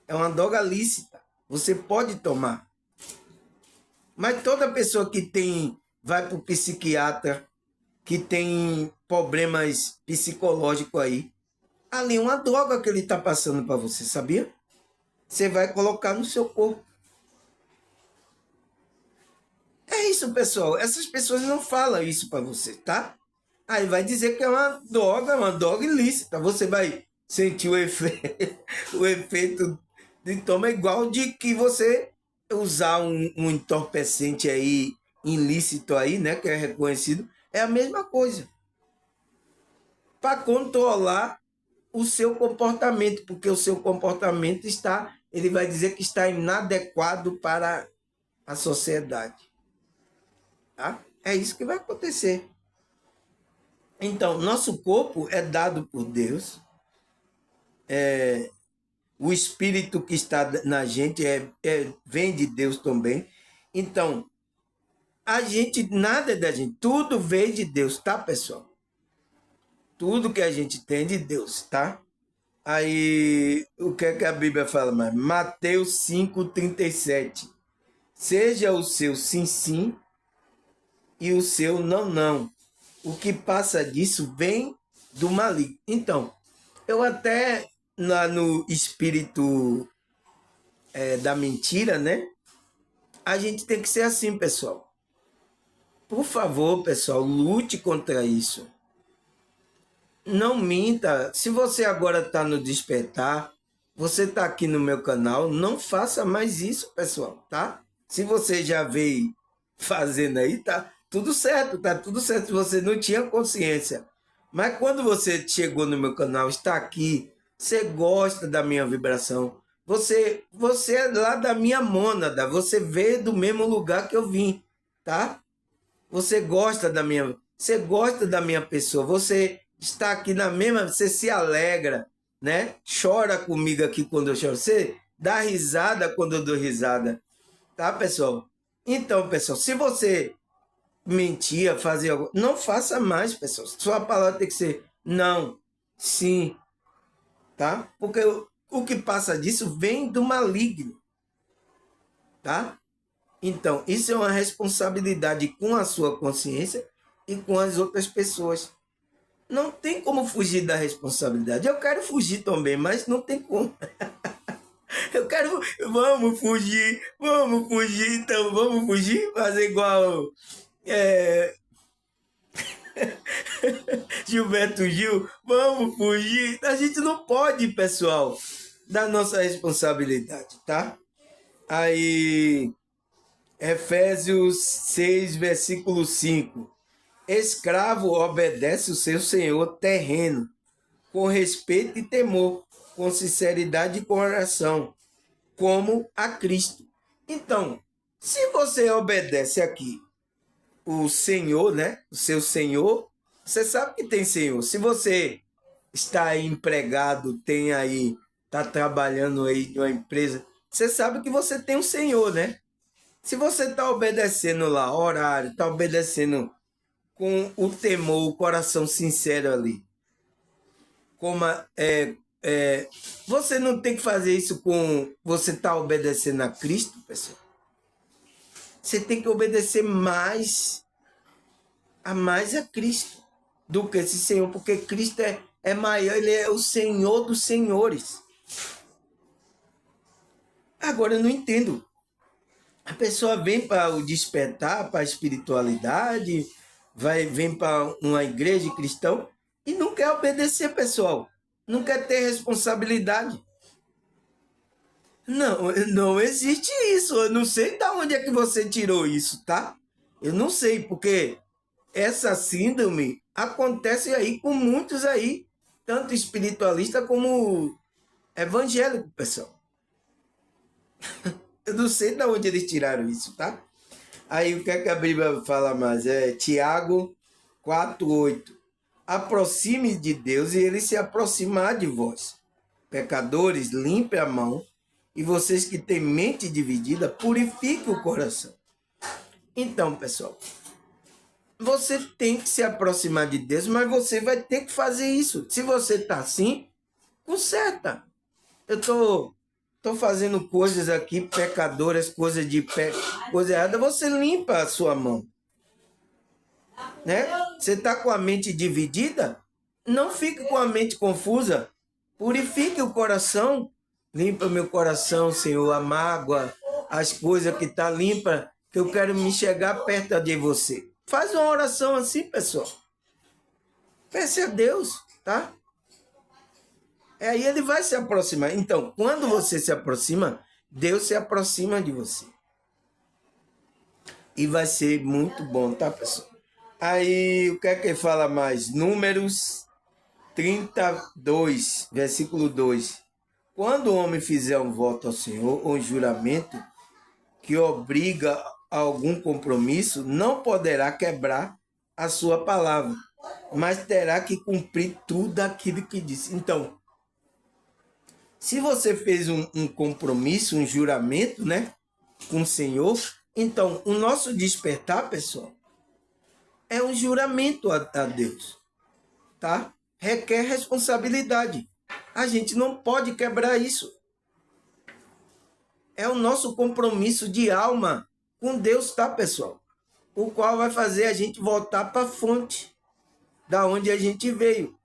É uma droga lícita. Você pode tomar. Mas toda pessoa que vai para o psiquiatra, que tem problemas psicológicos aí, Ali é uma droga que ele está passando para você, sabia? Você vai colocar no seu corpo. É isso, pessoal. Essas pessoas não falam isso para você, tá? Aí vai dizer que é uma droga ilícita. Você vai sentir o efeito de toma igual de que você usar um entorpecente aí, ilícito aí, né? Que é reconhecido. É a mesma coisa. Para controlar o seu comportamento, porque o seu comportamento está, ele vai dizer que está inadequado para a sociedade. Tá? É isso que vai acontecer. Então, nosso corpo é dado por Deus, o espírito que está na gente vem de Deus também. Então, a gente, nada é da gente, tudo vem de Deus, tá, pessoal? Tudo que a gente tem é de Deus, tá? Aí, o que é que a Bíblia fala mais? Mateus 5,37. Seja o seu sim, sim e o seu não, não. O que passa disso vem do maligno. Então, eu até lá no espírito da mentira, né? A gente tem que ser assim, pessoal. Por favor, pessoal, lute contra isso. Não minta. Se você agora está no despertar, você está aqui no meu canal, não faça mais isso, pessoal, tá? Se você já veio fazendo aí, tá tudo certo, tá tudo certo. Você não tinha consciência. Mas quando você chegou no meu canal, está aqui, você gosta da minha vibração, você é lá da minha mônada, você veio do mesmo lugar que eu vim, tá? Você gosta da minha pessoa, você está aqui na mesma, você se alegra, né? Chora comigo aqui quando eu choro, você dá risada quando eu dou risada, tá, pessoal? Então, pessoal, se você mentia, fazia algo, não faça mais, pessoal. Sua palavra tem que ser não, sim, tá? Porque o que passa disso vem do maligno, tá? Então, isso é uma responsabilidade com a sua consciência e com as outras pessoas. Não tem como fugir da responsabilidade. Eu quero fugir também, mas não tem como. Eu quero. Vamos fugir, então vamos fugir, fazer igual Gilberto Gil, vamos fugir. A gente não pode, pessoal, da nossa responsabilidade, tá? Aí, Efésios 6, versículo 5. Escravo obedece o seu senhor terreno, com respeito e temor, com sinceridade e com oração, como a Cristo. Então, se você obedece aqui o Senhor, né? O seu Senhor, você sabe que tem Senhor. Se você está aí empregado, tem aí, está trabalhando aí em uma empresa, você sabe que você tem um Senhor, né? Se você está obedecendo lá, horário, está obedecendo com o temor, o coração sincero ali, como você não tem que fazer isso com você está obedecendo a Cristo, pessoal. Você tem que obedecer mais a Cristo do que esse Senhor, porque Cristo é maior, ele é o Senhor dos senhores. Agora eu não entendo. A pessoa vem para o despertar, para a espiritualidade, vem para uma igreja cristã e não quer obedecer, pessoal. Não quer ter responsabilidade. Não, não existe isso. Eu não sei de onde é que você tirou isso, tá? Eu não sei, porque essa síndrome acontece aí com muitos aí, tanto espiritualista como evangélico, pessoal. Eu não sei de onde eles tiraram isso, tá? Aí o que é que a Bíblia fala mais? É Tiago 4,8. Aproxime de Deus e ele se aproximar de vós. Pecadores, limpe a mão, e vocês que têm mente dividida, purifiquem o coração. Então, pessoal, você tem que se aproximar de Deus, mas você vai ter que fazer isso. Se você está assim, conserta. Eu tô fazendo coisas aqui, pecadoras, coisa errada, você limpa a sua mão. Né? Você está com a mente dividida? Não fique com a mente confusa. Purifique o coração. Limpa meu coração, Senhor, a mágoa, as coisas que estão limpas, que eu quero me chegar perto de você. Faz uma oração assim, pessoal. Peça a Deus, tá? Aí ele vai se aproximar. Então, quando você se aproxima, Deus se aproxima de você. E vai ser muito bom, tá, pessoal? Aí, o que é que ele fala mais? Números 32, versículo 2. Quando o homem fizer um voto ao Senhor, ou um juramento que obriga a algum compromisso, não poderá quebrar a sua palavra, mas terá que cumprir tudo aquilo que disse. Então, se você fez um compromisso, um juramento, né, com o Senhor, então o nosso despertar, pessoal, é um juramento a Deus, tá? Requer responsabilidade. A gente não pode quebrar isso. É o nosso compromisso de alma com Deus, tá, pessoal? O qual vai fazer a gente voltar para a fonte da onde a gente veio.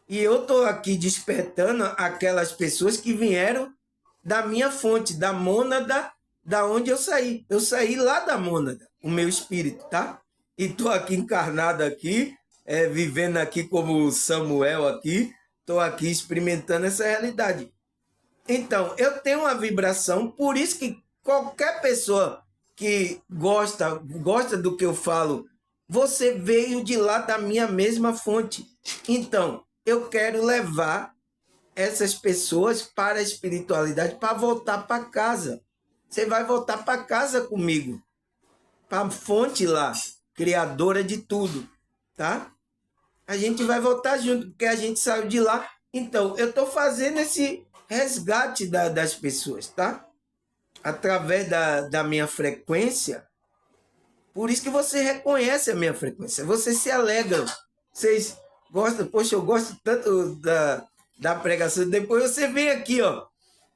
E eu estou aqui despertando aquelas pessoas que vieram da minha fonte, da mônada, da onde eu saí. Eu saí lá da mônada, o meu espírito, tá? E estou aqui encarnado aqui, vivendo aqui como Samuel aqui, estou aqui experimentando essa realidade. Então, eu tenho uma vibração, por isso que qualquer pessoa que gosta do que eu falo, você veio de lá da minha mesma fonte. Então, eu quero levar essas pessoas para a espiritualidade, para voltar para casa. Você vai voltar para casa comigo, para a fonte lá, criadora de tudo, tá? A gente vai voltar junto, porque a gente saiu de lá. Então, eu estou fazendo esse resgate das pessoas, tá? Através da minha frequência. Por isso que você reconhece a minha frequência. Você se alegra. Vocês gostam, poxa, eu gosto tanto da pregação. Depois você vem aqui, ó.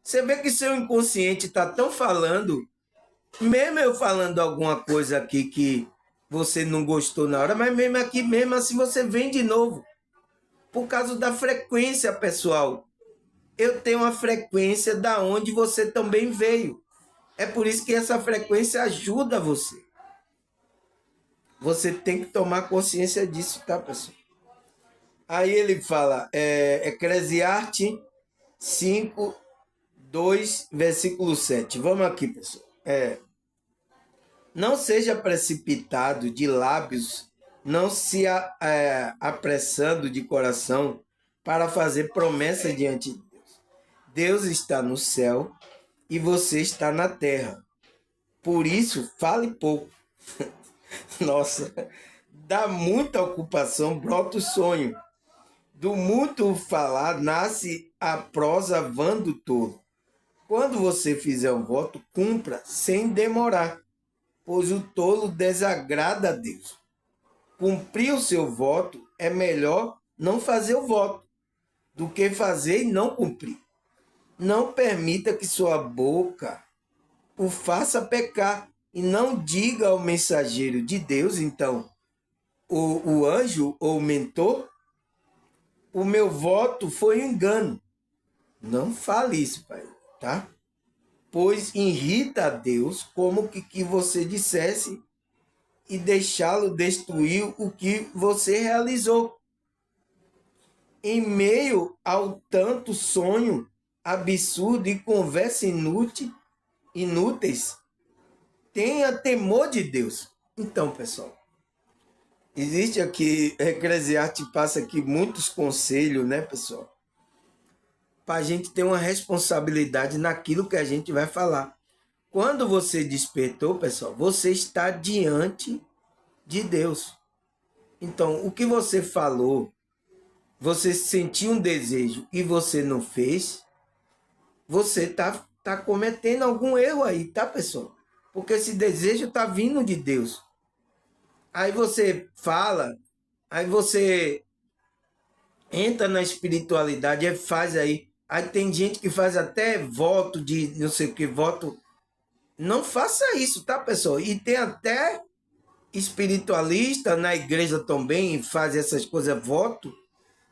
Você vê que seu inconsciente está tão falando, mesmo eu falando alguma coisa aqui que você não gostou na hora, mas mesmo aqui, mesmo assim, você vem de novo. Por causa da frequência, pessoal. Eu tenho uma frequência da onde você também veio. É por isso que essa frequência ajuda você. Você tem que tomar consciência disso, tá, pessoal? Aí ele fala, Eclesiastes 5, 2, versículo 7. Vamos aqui, pessoal. Não seja precipitado de lábios, não se apressando de coração para fazer promessa diante de Deus. Deus está no céu e você está na terra. Por isso, fale pouco. Nossa, dá muita ocupação, brota o sonho. Do muito falar, nasce a prosa vã do tolo. Quando você fizer um voto, cumpra sem demorar, pois o tolo desagrada a Deus. Cumprir o seu voto é melhor não fazer o voto do que fazer e não cumprir. Não permita que sua boca o faça pecar e não diga ao mensageiro de Deus, então, o anjo ou o mentor, o meu voto foi um engano. Não fale isso, pai, tá? Pois irrita a Deus como que você dissesse e deixá-lo destruir o que você realizou. Em meio ao tanto sonho absurdo e conversa inúteis, tenha temor de Deus. Então, pessoal, existe aqui, Eclesiastes passa aqui muitos conselhos, né, pessoal? Para a gente ter uma responsabilidade naquilo que a gente vai falar. Quando você despertou, pessoal, você está diante de Deus. Então, o que você falou, você sentiu um desejo e você não fez, você tá cometendo algum erro aí, tá, pessoal? Porque esse desejo está vindo de Deus. Aí você fala, aí você entra na espiritualidade, aí faz aí. Aí tem gente que faz até voto de não sei o que, voto. Não faça isso, tá, pessoal? E tem até espiritualista na igreja também, faz essas coisas, voto.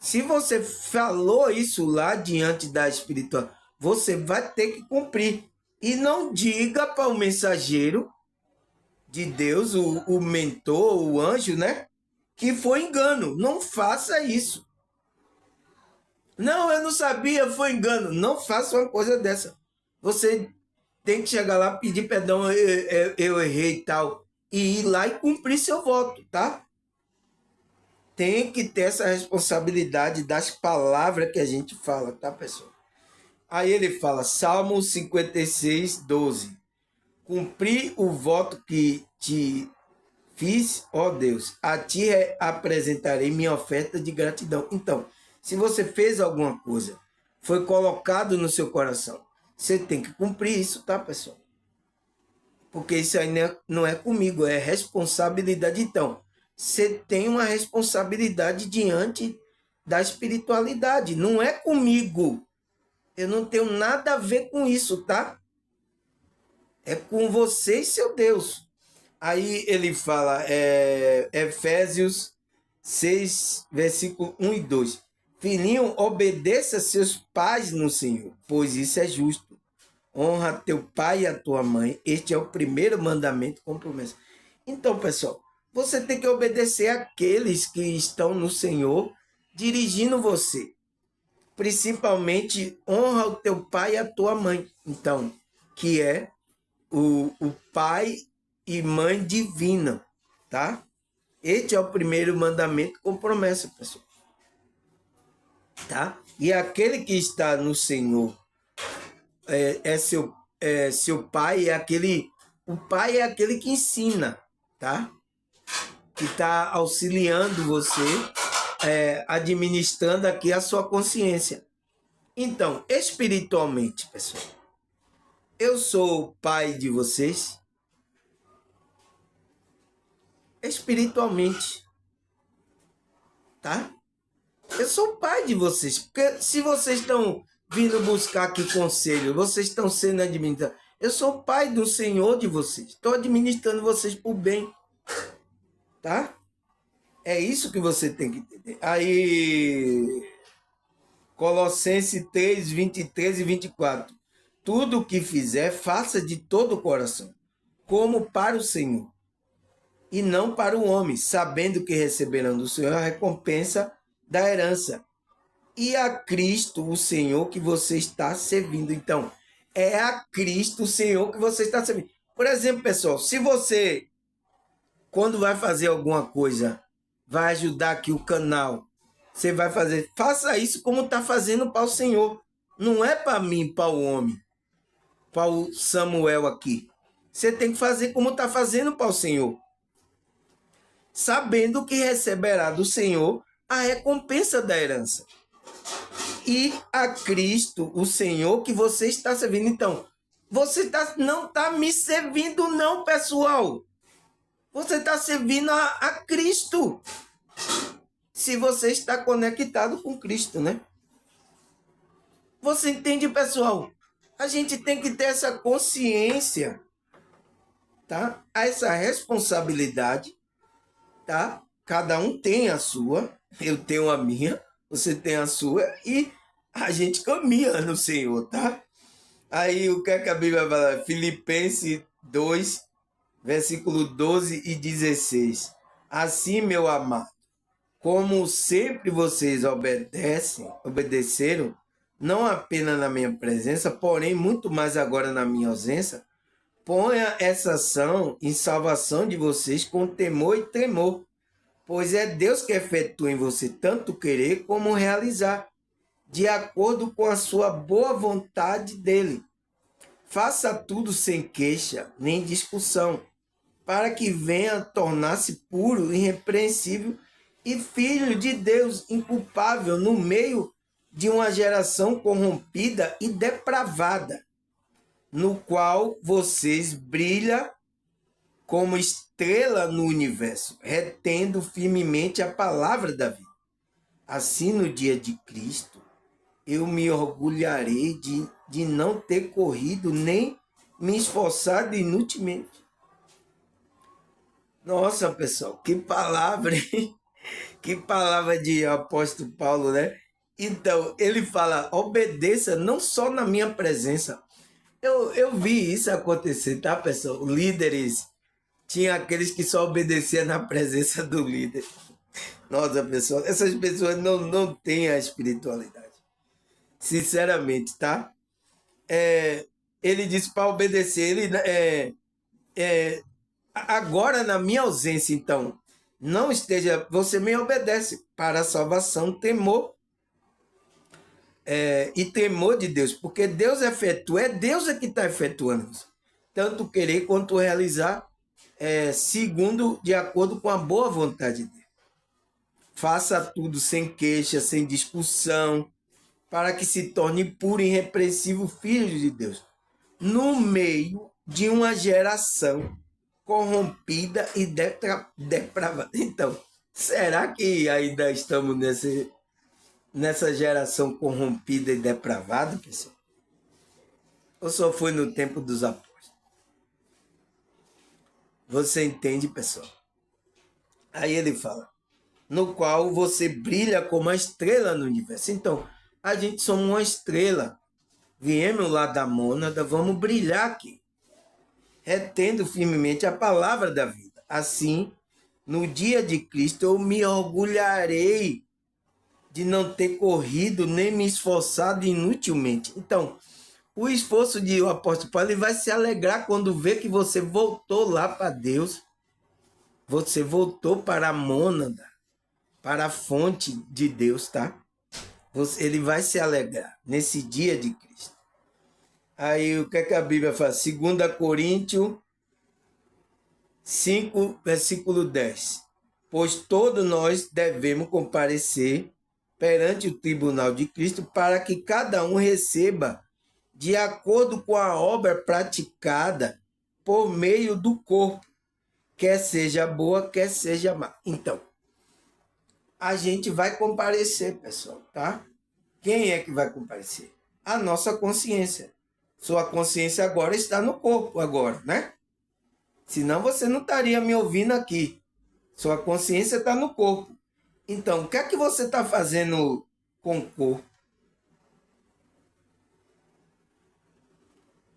Se você falou isso lá diante da espiritual, você vai ter que cumprir. E não diga para o mensageiro de Deus, o mentor, o anjo, né? Que foi engano. Não faça isso. Não, eu não sabia, foi engano. Não faça uma coisa dessa. Você tem que chegar lá, pedir perdão, eu errei e tal. E ir lá e cumprir seu voto, tá? Tem que ter essa responsabilidade das palavras que a gente fala, tá, pessoal? Aí ele fala, Salmo 56, 12. Cumpri o voto que te fiz, ó Deus, a ti apresentarei minha oferta de gratidão. Então, se você fez alguma coisa, foi colocado no seu coração, você tem que cumprir isso, tá, pessoal? Porque isso aí não é comigo, é responsabilidade. Então, você tem uma responsabilidade diante da espiritualidade, não é comigo. Eu não tenho nada a ver com isso, tá? É com você e seu Deus. Aí ele fala, Efésios 6, versículo 1 e 2. Filhinho, obedeça seus pais no Senhor, pois isso é justo. Honra teu pai e a tua mãe. Este é o primeiro mandamento com promessa. Então, pessoal, você tem que obedecer àqueles que estão no Senhor dirigindo você. Principalmente, honra o teu pai e a tua mãe. Então, que é o pai e mãe divina, tá? Este é o primeiro mandamento com promessa, pessoal. Tá? E aquele que está no Senhor seu pai, o pai é aquele que ensina, tá? Que está auxiliando você, administrando aqui a sua consciência. Então, espiritualmente, pessoal, eu sou pai de vocês espiritualmente, tá? Eu sou pai de vocês, porque se vocês estão vindo buscar aqui conselho, vocês estão sendo administrados, eu sou pai do Senhor de vocês, estou administrando vocês por bem, tá? É isso que você tem que entender. Aí, Colossenses 3, 23 e 24. Tudo o que fizer, faça de todo o coração, como para o Senhor, e não para o homem, sabendo que receberão do Senhor a recompensa da herança. E a Cristo, o Senhor, que você está servindo. Então, é a Cristo, o Senhor, que você está servindo. Por exemplo, pessoal, se você, quando vai fazer alguma coisa, vai ajudar aqui o canal, você vai fazer, faça isso como está fazendo para o Senhor. Não é para mim, para o homem, para o Samuel aqui. Você tem que fazer como está fazendo para o Senhor. Sabendo que receberá do Senhor a recompensa da herança. E a Cristo, o Senhor, que você está servindo. Então, você não está me servindo, não, pessoal. Você está servindo a Cristo. Se você está conectado com Cristo, né? Você entende, pessoal? A gente tem que ter essa consciência, tá? Essa responsabilidade, tá? Cada um tem a sua, eu tenho a minha, você tem a sua e a gente caminha no Senhor, tá? Aí o que é que a Bíblia fala? Filipenses 2, versículo 12 e 16. Assim, meu amado, como sempre vocês obedeceram, não apenas na minha presença, porém muito mais agora na minha ausência, ponha essa ação em salvação de vocês com temor e tremor, pois é Deus que efetua em você tanto querer como realizar, de acordo com a sua boa vontade dele. Faça tudo sem queixa nem discussão, para que venha tornar-se puro, irrepreensível e filho de Deus, inculpável no meio de uma geração corrompida e depravada, no qual vocês brilham como estrela no universo, retendo firmemente a palavra da vida. Assim, no dia de Cristo, eu me orgulharei de não ter corrido nem me esforçado inutilmente. Nossa, pessoal, que palavra, hein? Que palavra de apóstolo Paulo, né? Então, ele fala, obedeça não só na minha presença. Eu vi isso acontecer, tá, pessoal? Líderes, tinha aqueles que só obedeciam na presença do líder. Nossa, pessoal, essas pessoas não têm a espiritualidade. Sinceramente, tá? Ele disse para obedecer, agora na minha ausência, então, não esteja, você me obedece para a salvação, temor e temor de Deus, porque Deus efetua, é Deus que está efetuando isso. Tanto querer quanto realizar, segundo, de acordo com a boa vontade dele. Faça tudo sem queixa, sem discussão, para que se torne puro e irrepreensível filho de Deus, no meio de uma geração corrompida e depravada. Então, será que ainda estamos nessa geração corrompida e depravada, pessoal? Ou só foi no tempo dos apóstolos? Você entende, pessoal? Aí ele fala, no qual você brilha como uma estrela no universo. Então, a gente somos uma estrela. Viemos lá da mônada, vamos brilhar aqui, retendo firmemente a palavra da vida. Assim, no dia de Cristo, eu me orgulharei de não ter corrido nem me esforçado inutilmente. Então, o esforço de o apóstolo Paulo, ele vai se alegrar quando vê que você voltou lá para Deus, você voltou para a mônada, para a fonte de Deus, tá? Ele vai se alegrar nesse dia de Cristo. Aí o que é que a Bíblia fala? 2 Coríntios 5, versículo 10. Pois todos nós devemos comparecer perante o tribunal de Cristo para que cada um receba de acordo com a obra praticada por meio do corpo, quer seja boa, quer seja má. Então, a gente vai comparecer, pessoal, tá? Quem é que vai comparecer? A nossa consciência. Sua consciência agora está no corpo, agora, né? Senão você não estaria me ouvindo aqui. Sua consciência está no corpo. Então, o que é que você está fazendo com o corpo?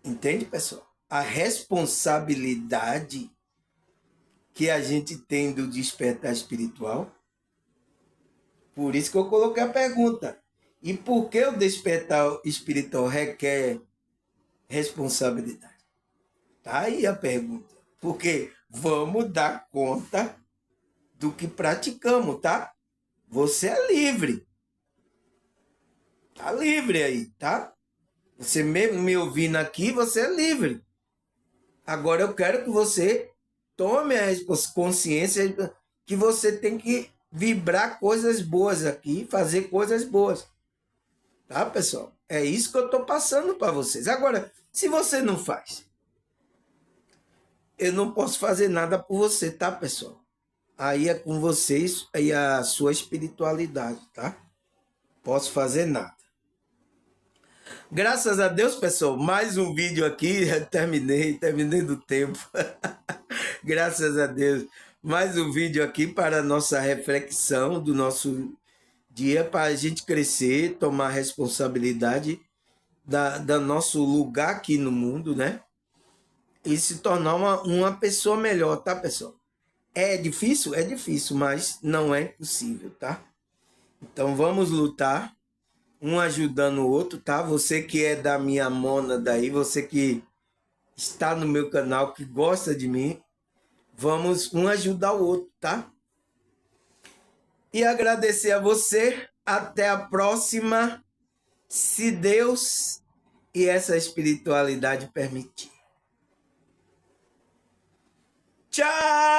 Entende, pessoal? A responsabilidade que a gente tem do despertar espiritual. Por isso que eu coloquei a pergunta. E por que o despertar espiritual requer responsabilidade? Tá aí a pergunta. Porque vamos dar conta do que praticamos, tá? Você é livre. Tá livre aí, tá? Você mesmo me ouvindo aqui, você é livre. Agora eu quero que você tome a consciência que você tem que vibrar coisas boas aqui, fazer coisas boas. Tá, pessoal? É isso que eu estou passando para vocês. Agora, se você não faz, eu não posso fazer nada por você, tá, pessoal? Aí é com vocês e a sua espiritualidade, tá? Posso fazer nada. Graças a Deus, pessoal, mais um vídeo aqui, terminei do tempo. Graças a Deus, mais um vídeo aqui para a nossa reflexão do nosso dia, para a gente crescer, tomar responsabilidade da nosso lugar aqui no mundo, né? E se tornar uma pessoa melhor, tá, pessoal? É difícil? É difícil, mas não é impossível, tá? Então vamos lutar, um ajudando o outro, tá? Você que é da minha mônada aí, você que está no meu canal, que gosta de mim, vamos um ajudar o outro, tá? E agradecer a você. Até a próxima, se Deus e essa espiritualidade permitir. Tchau!